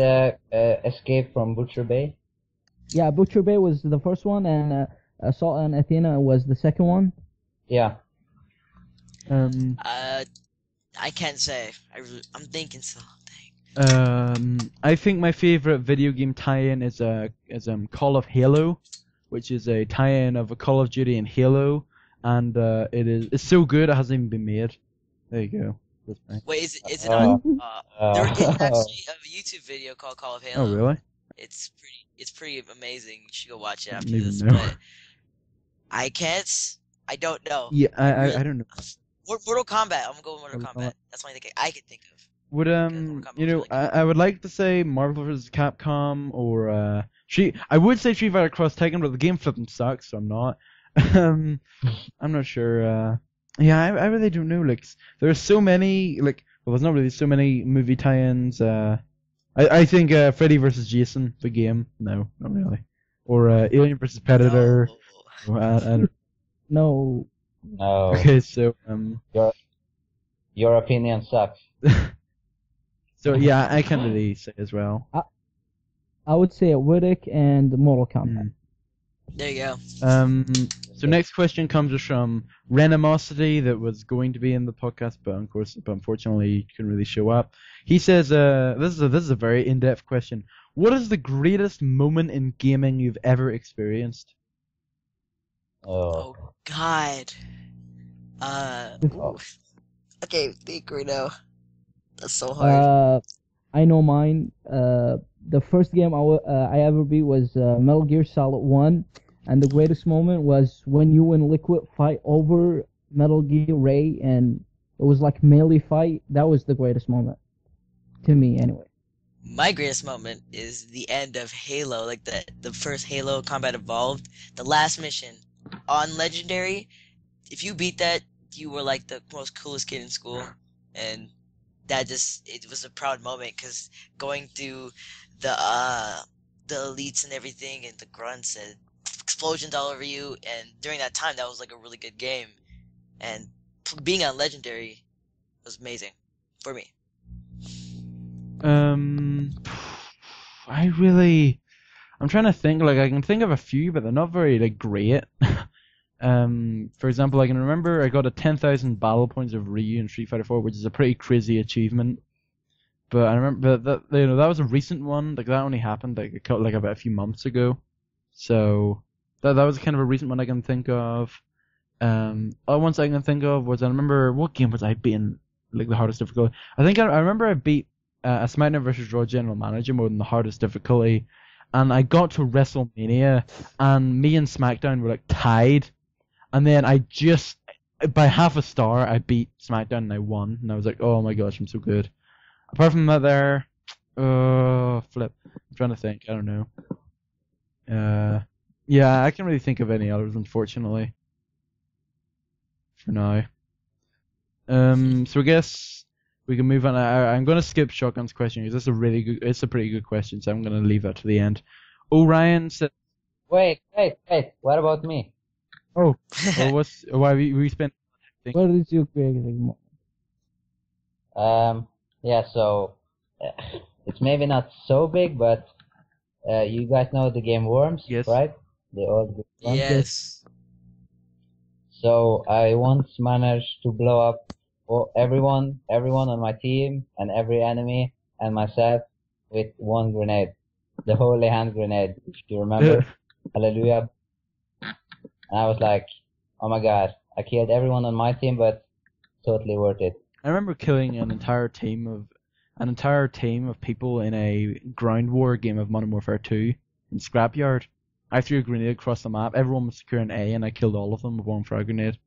Escape from Butcher Bay. Yeah, Butcher Bay was the first one, and Assault on Athena was the second one. Yeah. I can't say. I'm thinking so. Dang. I think my favorite video game tie-in is Call of Halo, which is a tie-in of a Call of Duty and Halo. and it's so good it hasn't even been made. There you go. That's fine. Wait, is it on? There is actually a YouTube video called Call of Halo. Oh really? It's pretty amazing. You should go watch it after Didn't even this. know. But I don't know. Yeah, Really? I don't know. Mortal Kombat. I'm gonna go with Mortal Mortal Kombat. Kombat. That's the only thing I can think of. Would Mortal Kombat you was know, really good. I would like to say Marvel vs. Capcom or I would say Street Fighter Cross Tekken, but the game flipping sucks, so I'm not. I'm not sure. Yeah, I really don't know. Like, there's so many. Like, well, there's not really so many movie tie-ins. I think Freddy vs. Jason, the game. No, not really. Or Alien vs. Predator. No. I don't- No. No, Okay, so your opinion sucks. so yeah, I can't really say as well. I would say Riddick and Mortal Kombat. There you go. So next question comes from Renimosity that was going to be in the podcast, but unfortunately couldn't really show up. He says, this is a very in-depth question. What is the greatest moment in gaming you've ever experienced? Oh, Oh God. Ooh. Okay, think right now. That's so hard. I know mine. The first game I ever beat was Metal Gear Solid 1, and the greatest moment was when you and Liquid fight over Metal Gear Ray, and it was like melee fight. That was the greatest moment. To me, anyway. My greatest moment is the end of Halo, like the first Halo Combat Evolved, the last mission on Legendary. If you beat that, you were like the most coolest kid in school, and it was a proud moment because going through the elites and everything and the grunts and explosions all over you, and during that time that was like a really good game, and being on Legendary was amazing for me. I'm trying to think, like, I can think of a few, but they're not very, like, great. For example, I can remember I got a 10,000 battle points of Ryu in Street Fighter 4, which is a pretty crazy achievement. But I remember that that was a recent one. Like, that only happened like about a few months ago. So that was kind of a recent one I can think of. Other ones I can think of was, I remember, what game was I beating like the hardest difficulty? I remember I beat a SmackDown vs. Raw General Manager mode in the hardest difficulty, and I got to WrestleMania, and me and SmackDown were like tied, and then I just by half a star I beat SmackDown and I won, and I was like, oh my gosh, I'm so good. Apart from that, flip. I'm trying to think. I don't know. Yeah, I can't really think of any others, unfortunately. For now. So I guess we can move on. I'm going to skip Shotgun's question because it's a pretty good question, so I'm going to leave that to the end. Orion said. wait. What about me? Oh, well, why we spent? What is your greatest moment? Yeah, so it's maybe not so big, but you guys know the game Worms, Yes. right? The old Worms. Yes. So I once managed to blow up everyone on my team and every enemy and myself with one grenade, the holy hand grenade, if you remember. Hallelujah. And I was like, oh my god, I killed everyone on my team, but totally worth it. I remember killing an entire team of people in a ground war game of Modern Warfare 2 in Scrapyard. I threw a grenade across the map. Everyone was securing A, and I killed all of them with one frag grenade.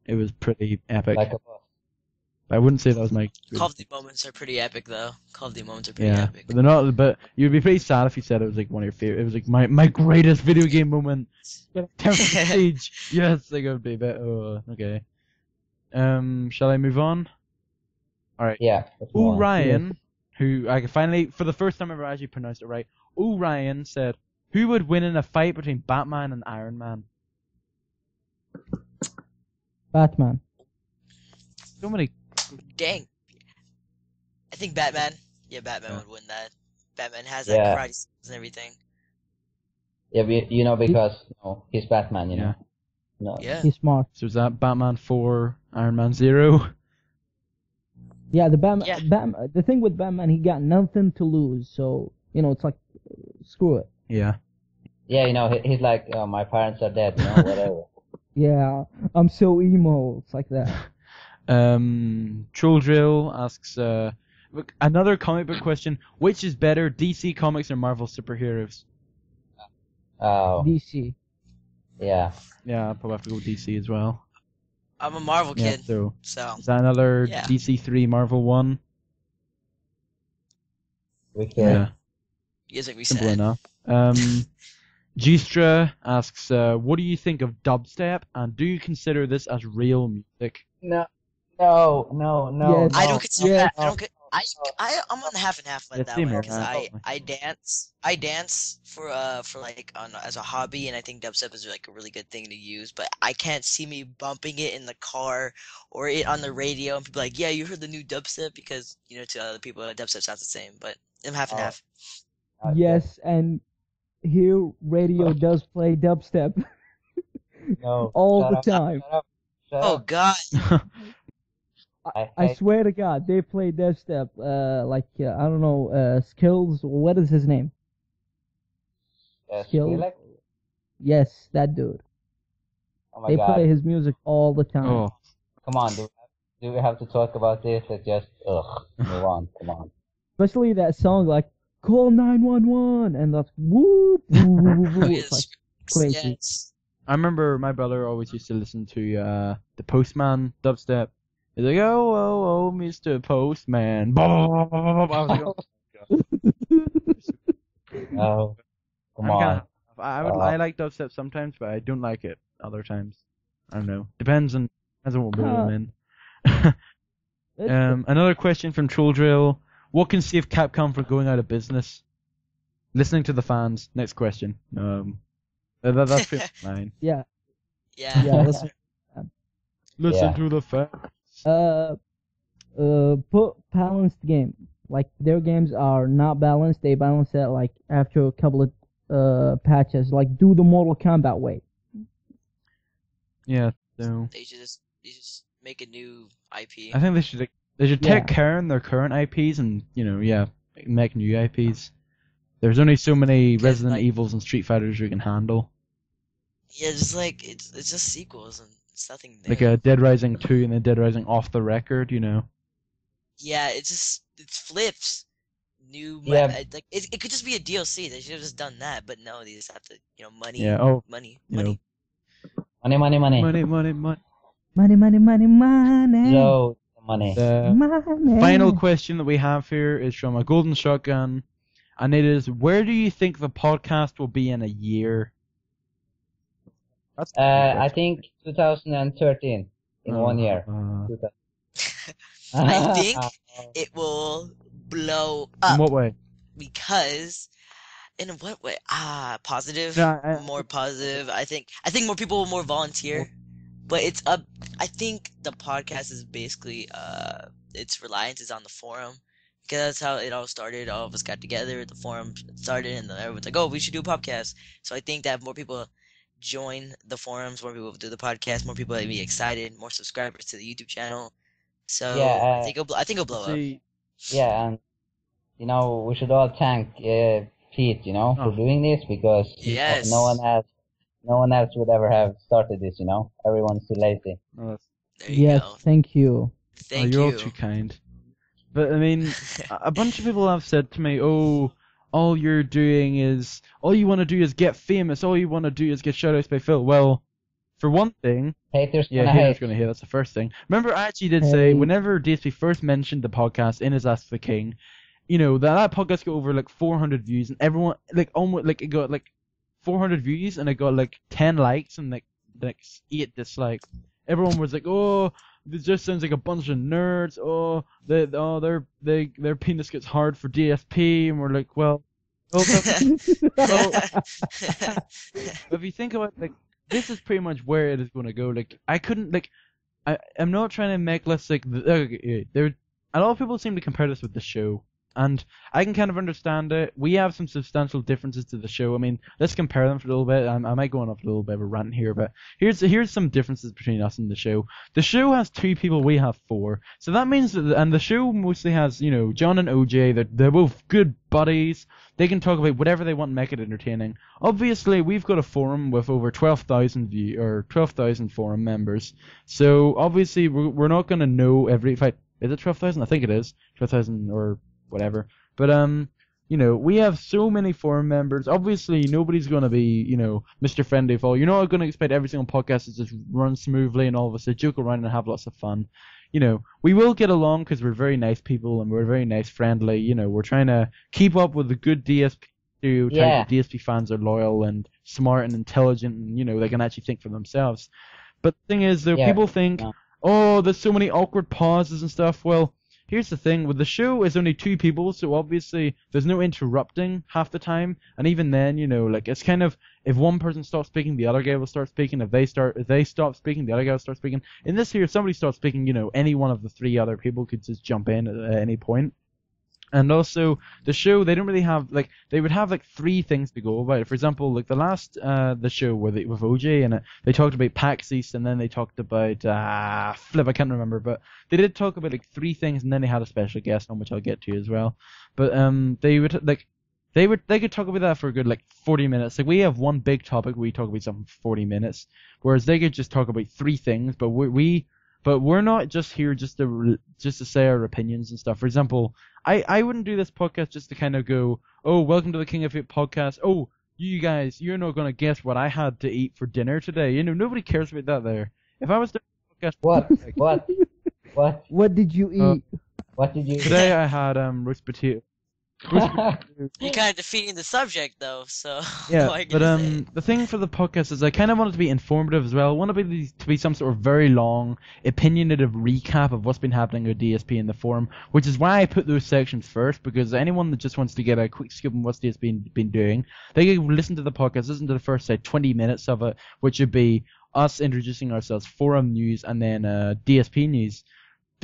It was pretty epic. Like a boss. I wouldn't say that was my. Call of Duty moments are pretty epic, though. Call of Duty moments are pretty Yeah, epic. but they're not. But you'd be pretty sad if you said it was like one of your favorite. It was like my greatest video game moment. Temple Siege. Yes, like it would be a bit. Oh, okay. Shall I move on? All right. Yeah. that's more. Orion, who I finally, for the first time ever, actually pronounced it right. Orion said, "Who would win in a fight between Batman and Iron Man?" Batman. So many. Dang. I think Batman. Yeah, Batman Yeah. would win that. Batman has that Yeah. karate skills and everything. Yeah, you know, because he's Batman, you know. Yeah. No. Yeah. He's smart. So is that Batman 4, Iron Man 0? Yeah, the Batman. Yeah. The thing with Batman, he got nothing to lose, so it's like, screw it. Yeah. Yeah, you know, he's like, oh, my parents are dead, you know, whatever. Yeah, I'm so emo. It's like that. Troll Drill asks, look, another comic book question. Which is better, DC Comics or Marvel superheroes? Oh, DC. yeah. Yeah, I'll probably have to go with DC as well. I'm a Marvel Yeah, kid, so so is that another yeah. DC 3, Marvel 1? We could. Yeah, Yes, like we simple said. enough. Gistra asks, what do you think of dubstep, and do you consider this as real music? No, no. Yes. I don't consider Yes. that. I'm on the half and half Yeah, with that same one here, because actually. I dance for like on as a hobby, and I think dubstep is like a really good thing to use. But I can't see me bumping it in the car or it on the radio and people like, yeah, you heard the new dubstep, because to other people dubstep sounds the same. But I'm half and Oh, half. Yes, and here radio does play dubstep No. all Shut the up. time. Shut up. Shut Oh up. God. I hate. swear to God, they play dubstep. I don't know, Skills. What is his name? Skills. Skrillex? Yes, that dude. Oh my They God. play his music all the time. Oh, Come on. Do we have to talk about this? Let's just move on. Come on. Especially that song like "Call 911" and that's whoop whoop whoop whoop. Oh, It's like yes. crazy. Yes. I remember my brother always used to listen to the Postman dubstep. He's like, oh, Mr. Postman. I was like, oh, No. Come I'm on. I like dubstep sometimes, but I don't like it other times. I don't know. Depends on what mood I'm in. It's- Another question from Troll Drill. What can save Capcom from going out of business? Listening to the fans. Next question. That's pretty much mine. yeah, Yeah. yeah. Listen, Listen Yeah. to the fans. put balanced game. Like their games are not balanced. They balance it like after a couple of patches. Like do the Mortal Kombat way. Yeah. So They just make a new IP. I think they should Yeah. take care in their current IPs and make new IPs. There's only so many Because, Resident like- Evils and Street Fighters you can handle. Yeah, just like it's just sequels and it's nothing new. Like a Dead Rising 2 and then Dead Rising Off the Record, Yeah, it's flips. New Yeah. like it could just be a DLC. They should have just done that, but no, they just have to money. Yeah. Oh, Money. you Money. Money. money. Money, money. Loads of money. The Money. final question that we have here is from a Golden Shotgun, and it is: where do you think the podcast will be in a year? That's I think 2013 in 1 year. I think it will blow in up what way? because in what way? Positive. No, More positive. I think more people will more volunteer. But it's up. I think the podcast is basically its reliance is on the forum, because that's how it all started. All of us got together, the forum started, and then everyone's like, "Oh, we should do a podcast." So I think that more people join the forums, more people do the podcast, more people will be excited, more subscribers to the YouTube channel. So Yeah, I think it'll blow up. See, Yeah, and we should all thank Pete, for Oh. doing this, because Yes. no one else would ever have started this. Everyone's too lazy. oh, that's- There you Yes, go. thank you. Thank you're you. all too kind. But I mean, a bunch of people have said to me, "Oh, all you want to do is get famous. All you want to do is get shoutouts by Phil." Well, for one thing, Haters yeah, gonna haters hate. gonna hate. That's the first thing. Remember, I actually did say Hey. whenever DSP first mentioned the podcast in his Ask the King, that podcast got over like 400 views, and everyone almost it got like 400 views, and it got like 10 likes and like 8 dislikes. Everyone was like, "Oh, this just sounds like a bunch of nerds. Oh, their penis gets hard for DSP," and we're like, "Well, if you think about it, this is pretty much where it is going to go. Like, I couldn't I'm not trying to make less a lot of people seem to compare this with the show. And I can kind of understand it. We have some substantial differences to the show. I mean, let's compare them for a little bit. I might go on a little bit of a rant here, but here's some differences between us and the show. The show has 2 people, we have 4. So that means that, and the show mostly has, John and OJ, they're both good buddies. They can talk about whatever they want and make it entertaining. Obviously, we've got a forum with over 12,000 forum members. So obviously, we're not going to know every, is it 12,000? I think it is. 12,000 or whatever. But we have so many forum members. Obviously, nobody's gonna be, Mr. Friendly of all. You're not gonna expect every single podcast to just run smoothly and all of us to joke around and have lots of fun. We will get along because we're very nice people and we're very nice, friendly. We're trying to keep up with the good DSP stereotype that DSP fans are loyal and smart and intelligent and they can actually think for themselves. But the thing is, though, people think, oh, there's so many awkward pauses and stuff. Well, here's the thing, with the show, it's only 2 people, so obviously there's no interrupting half the time, and even then, it's kind of, if one person stops speaking, the other guy will start speaking. If they stop speaking, the other guy will start speaking. In this here, if somebody stops speaking, any one of the 3 other people could just jump in at any point. And also, the show, they don't really have, they would have, 3 things to go about. For example, the last, the show with OJ in it, they talked about PAX East, and then they talked about, I can't remember, but they did talk about, 3 things, and then they had a special guest on, which I'll get to as well. But, they could talk about that for a good, 40 minutes. We have one big topic, we talk about something for 40 minutes, whereas they could just talk about 3 things, but we're not just here just to say our opinions and stuff. For example, I wouldn't do this podcast just to kind of go, oh, welcome to the King of Hip podcast. Oh, you guys, you're not going to guess what I had to eat for dinner today. Nobody cares about that there. If I was doing a podcast... What? What did you eat? What did you eat? Today I had roast potato. You're kind of defeating the subject, though, so... Yeah, what are you but gonna say? the thing for the podcast is I kind of want it to be informative as well. I want it to be some sort of very long, opinionative recap of what's been happening with DSP in the forum, which is why I put those sections first, because anyone that just wants to get a quick scoop on what's DSP been doing, they can listen to the podcast, listen to the first, 20 minutes of it, which would be us introducing ourselves, forum news, and then DSP news.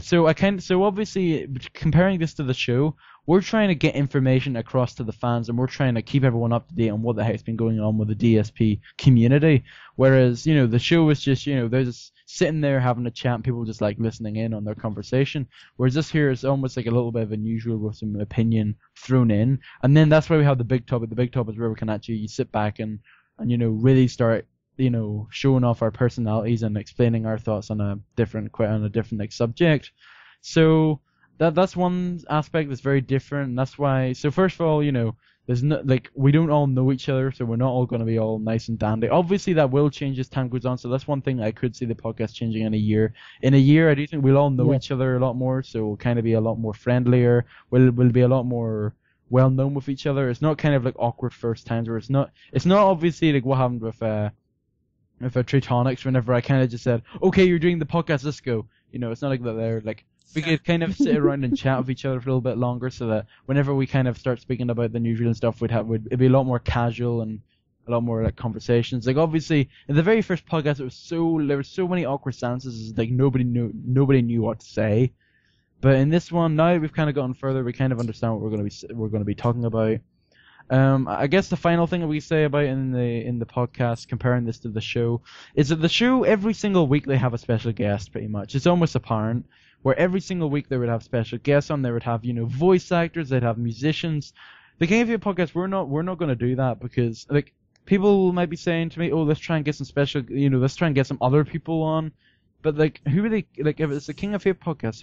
So obviously, comparing this to the show, we're trying to get information across to the fans, and we're trying to keep everyone up to date on what the heck's been going on with the DSP community. Whereas, the show is just, they're just sitting there having a chat, and people just listening in on their conversation. Whereas this here is almost a little bit of unusual with some opinion thrown in. And then that's why we have the big topic. The big topic is where we can actually sit back and really start, showing off our personalities and explaining our thoughts on a different subject. So that's one aspect that's very different, and that's why. So first of all, there's no we don't all know each other, so we're not all going to be all nice and dandy. Obviously, that will change as time goes on. So that's one thing I could see the podcast changing in a year. In a year, I do think we'll all know each other a lot more, so we'll kind of be a lot more friendlier. We'll be a lot more well known with each other. It's not kind of awkward first times, where it's not obviously what happened with TreyTonix, whenever I kind of just said, okay, you're doing the podcast, let's go. It's not like that there. We could kind of sit around and chat with each other for a little bit longer, so that whenever we kind of start speaking about the newsreel and stuff, it'd be a lot more casual and a lot more conversations. Obviously, in the very first podcast, there were so many awkward silences, nobody knew what to say. But in this one, now we've kind of gotten further, we kind of understand what we're going to be talking about. I guess the final thing that we say about in the podcast, comparing this to the show, is that the show, every single week they have a special guest, pretty much. It's almost apparent, where every single week they would have special guests on. They would have, voice actors, they'd have musicians. The King of Hip podcast, we're not going to do that, because people might be saying to me, oh, let's try and get some special, let's try and get some other people on. But who really, if it's the King of Hip podcast,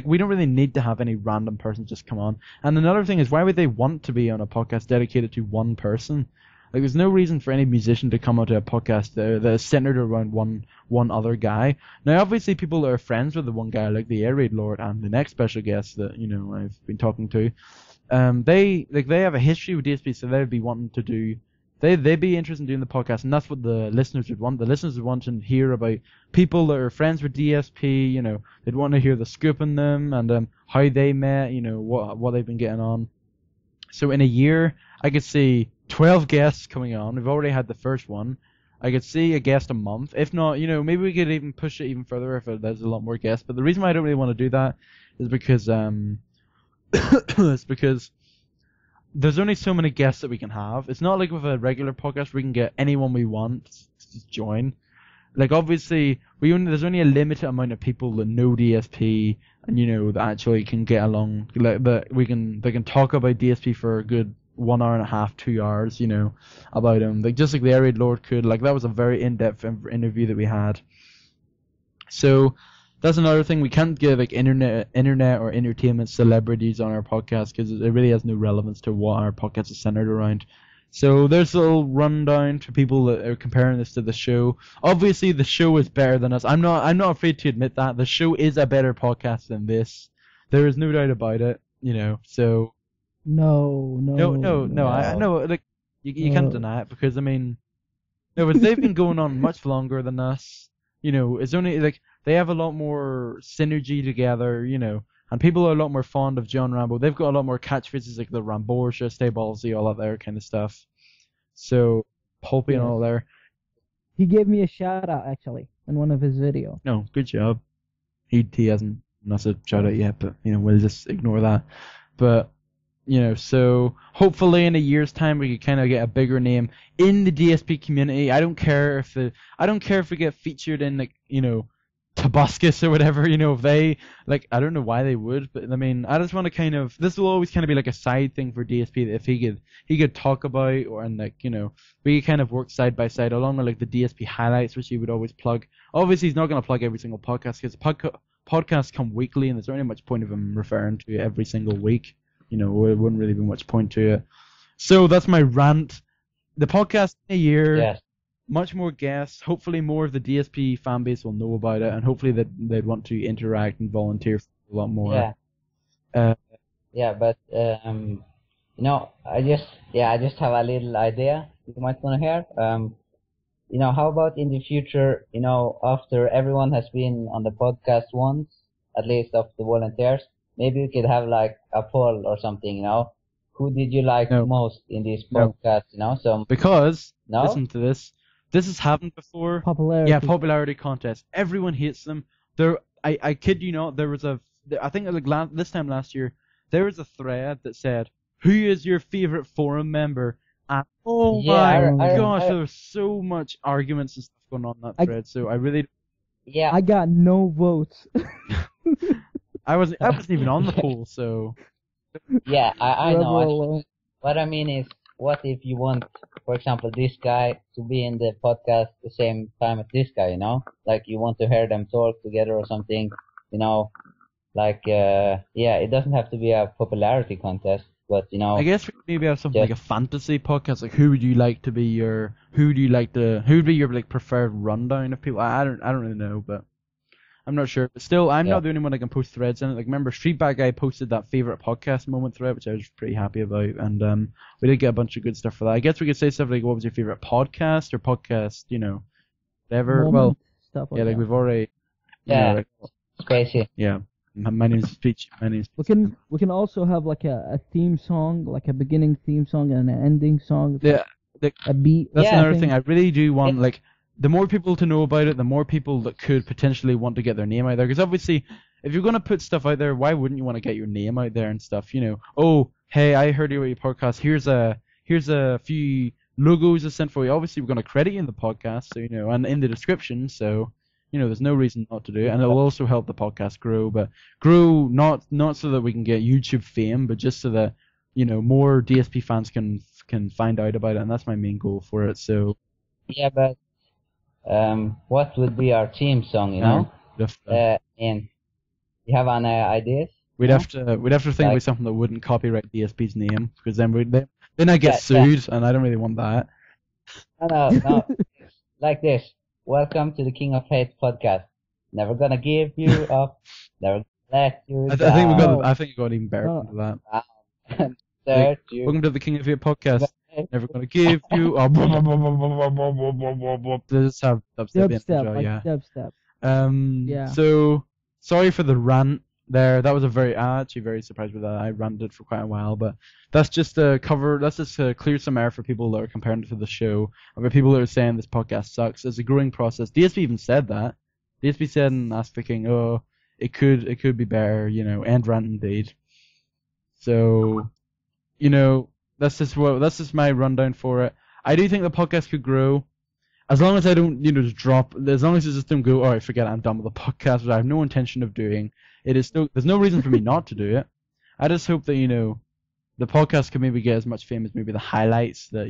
we don't really need to have any random person just come on. And another thing is, why would they want to be on a podcast dedicated to one person? There's no reason for any musician to come onto a podcast that is centered around one other guy. Now, obviously, people that are friends with the one guy, like the Air Raid Lord and the next special guest that I've been talking to, they have a history with DSP, so they'd be wanting to do. They'd be interested in doing the podcast, and that's what the listeners would want. The listeners would want to hear about people that are friends with DSP. They'd want to hear the scoop on them and how they met. What they've been getting on. So in a year, I could see 12 guests coming on. We've already had the first one. I could see a guest a month. If not, maybe we could even push it even further if there's a lot more guests. But the reason why I don't really want to do that is because it's because there's only so many guests that we can have. It's not like with a regular podcast we can get anyone we want to join. Like obviously there's only a limited amount of people that know DSP and that actually can get along. Like that they can talk about DSP for a good 1 hour and a half, 2 hours, about him. Like just like the Arid Lord could. Like that was a very in-depth interview that we had. So that's another thing. We can't get like internet or entertainment celebrities on our podcast because it really has no relevance to what our podcast is centered around. So there's a little rundown to people that are comparing this to the show. Obviously, the show is better than us. I'm not afraid to admit that the show is a better podcast than this. There is no doubt about it. So. No. I know. Like you can't deny it because but they've been going on much longer than us. It's only like they have a lot more synergy together. And people are a lot more fond of John Rambo. They've got a lot more catchphrases like the Ramborsia, Stay Ballsy, all that there kind of stuff. So, Pulpy and all there. He gave me a shout out actually in one of his videos. No, good job. He hasn't not a shout out yet, but we'll just ignore that. But so hopefully in a year's time we could kind of get a bigger name in the DSP community. I don't care if we get featured in Tobuscus or whatever, if they, I don't know why they would, but I just want to this will always kind of be like a side thing for DSP that if he could talk about, we could kind of work side by side along with the DSP highlights, which he would always plug. Obviously he's not going to plug every single podcast because podcasts come weekly and there's not really much point of him referring to it every single week. It wouldn't really be much point to it. So that's my rant. The podcast in a year. Yes. Much more guests. Hopefully more of the DSP fan base will know about it, and hopefully they'd want to interact and volunteer a lot more. Yeah. But I just have a little idea you might want to hear. How about in the future, after everyone has been on the podcast once, at least of the volunteers, maybe we could have like a poll or something, Who did you like most in this podcast, Because, listen to this. This has happened before. Popularity. Yeah, popularity contest. Everyone hates them. I kid you not, there was I think this time last year, there was a thread that said, who is your favorite forum member? And oh my gosh, there was so much arguments and stuff going on in that thread, so I really... Yeah. I got no votes. I wasn't even on the poll, so... Yeah, I know. Alone. What I mean is, what if you want, for example, this guy to be in the podcast the same time as this guy, Like you want to hear them talk together or something, it doesn't have to be a popularity contest, but I guess we could maybe have something like a fantasy podcast, like who would be your preferred rundown of people? I don't really know, but I'm not sure. But still, I'm not the only one that can post threads in it. Like, remember, Streetback Guy posted that favorite podcast moment thread, which I was pretty happy about, and we did get a bunch of good stuff for that. I guess we could say stuff like, what was your favorite podcast or podcast, whatever. Moment, stuff like that. We've already. Crazy. Yeah. My name's Peach. We can also have like a theme song, like a beginning theme song and an ending song. Yeah. A beat. That's another thing. I really do want the more people to know about it, the more people that could potentially want to get their name out there. Because obviously, if you're going to put stuff out there, why wouldn't you want to get your name out there and stuff? Oh, hey, I heard you at your podcast. Here's a few logos I sent for you. Obviously, we're going to credit you in the podcast, so and in the description. So there's no reason not to do it, and it'll also help the podcast grow. But grow not so that we can get YouTube fame, but just so that more DSP fans can find out about it, and that's my main goal for it. So. Yeah, but. What would be our theme song, and you have any ideas? We'd have to think about something that wouldn't copyright DSP's name, because then I get sued, and I don't really want that. No. Like this. Welcome to the King of Hate podcast. Never gonna give you up. Never let you down. I think we got even better than that. Welcome to the King of Hate podcast. Never gonna give you up. Just have dubstep. Yeah. So sorry for the rant there. That was actually very surprised with that. I ranted for quite a while, but that's just to clear some air for people that are comparing it to the show, or for people that are saying this podcast sucks. It's a growing process. DSP even said that. DSP said in Ask the King, it could be better, end rant indeed. So, you know, that's just my rundown for it. I do think the podcast could grow. As long as I don't, just drop, as long as I just don't go, all right, forget it, I'm done with the podcast, which I have no intention of doing. There's no reason for me not to do it. I just hope that, the podcast can maybe get as much fame as maybe the highlights that,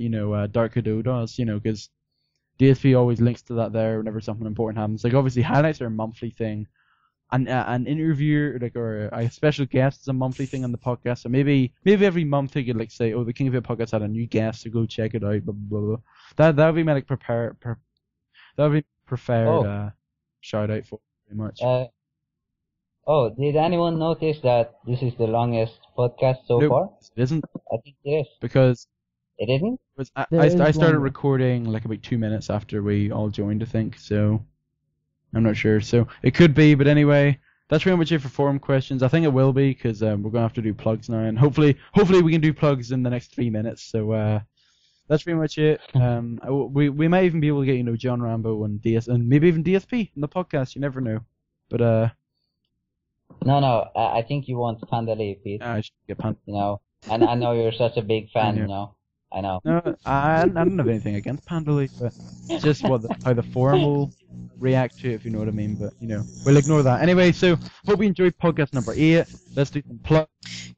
Dark Cadeau does, because DSP always links to that there whenever something important happens. Like, obviously, highlights are a monthly thing. An interview, or a special guest is a monthly thing on the podcast. So maybe every month they could, say, oh, the King of It podcast had a new guest, so go check it out, blah, blah, blah. That would be my, that would be preferred shout out for pretty much. Did anyone notice that this is the longest podcast so far? It isn't. I think it is. Because it isn't? I started recording about 2 minutes after we all joined, I think, so I'm not sure. So it could be, but anyway, that's pretty much it for forum questions. I think it will be, because we're going to have to do plugs now, and hopefully we can do plugs in the next 3 minutes, so that's pretty much it. We might even be able to get, John Rambo and maybe even DSP in the podcast, you never know. But No, I think you want Pandalay, Pete. I should get Pandalay. And I know you're such a big fan, I know. No, I don't have anything against Pandalay, but it's just how the forum will react to it, if you know what I mean. But, we'll ignore that. Anyway, so hope you enjoyed podcast number 8. Let's do some plugs.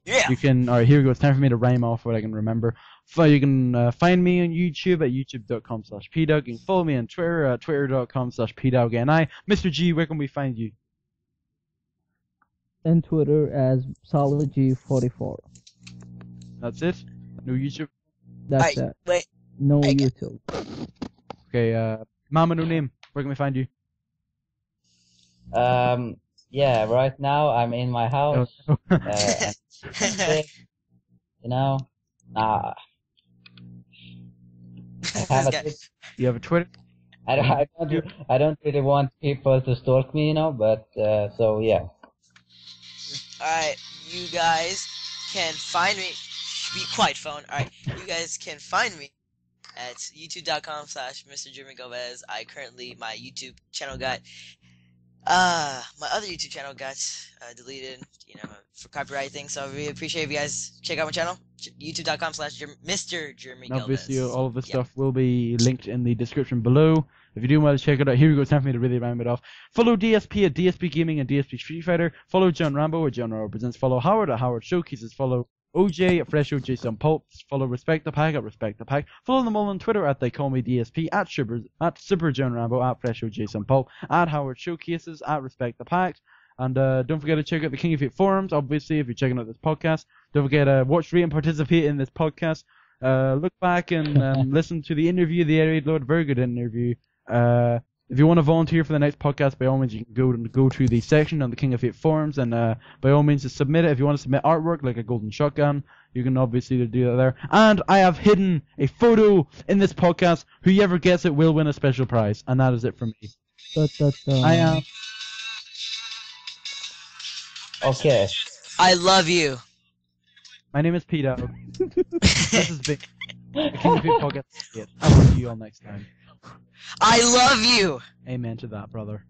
Yeah. Alright, here we go. It's time for me to rhyme off what I can remember. So you can find me on YouTube at youtube.com/Pdaaaawg. You can follow me on Twitter at twitter.com/Pdaaaawg. Mr. G, where can we find you? And Twitter as SolidG44. That's it? No YouTube? That's it. Wait. No YouTube. Okay, Mama No Name, where can we find you? Yeah, right now I'm in my house. Oh, no. You have a Twitter? I don't really want people to stalk me, but so yeah. Alright, you guys can find me. Be quiet, phone. Alright, you guys can find me at youtube.com/Mr. Jeremy Gomez. My YouTube channel got my other YouTube channel got deleted, for copyright things. So I really appreciate if you guys check out my channel, youtube.com/Mr. Jeremy Gomez. Obviously, all of this stuff will be linked in the description below. If you do want to check it out, here we go. It's time for me to really round it off. Follow DSP at DSP Gaming and DSP Street Fighter. Follow John Rambo at John Rambo Presents. Follow Howard at Howard Showcases. Follow OJ at Fresh OJ Some Pulp. Follow Respect the Pack at Respect the Pack. Follow them all on Twitter at They Call Me DSP, at Super John Rambo, at Fresh OJ Some Pulp, at Howard Showcases, at Respect the Pack. And don't forget to check out the King of It forums, obviously, if you're checking out this podcast. Don't forget to watch, rate, and participate in this podcast. Look back and listen to the interview, the Arid Lord Vergood interview. If you want to volunteer for the next podcast, by all means, you can go to the section on the King of Fate forums, and by all means, just submit it. If you want to submit artwork like a golden shotgun, you can obviously do that there. And I have hidden a photo in this podcast. Whoever gets it will win a special prize, and that is it from me. I am. Okay. I love you. My name is Pdaaaawg. This has been the King of Fate podcast. I will see you all next time. I love you. Amen to that, brother.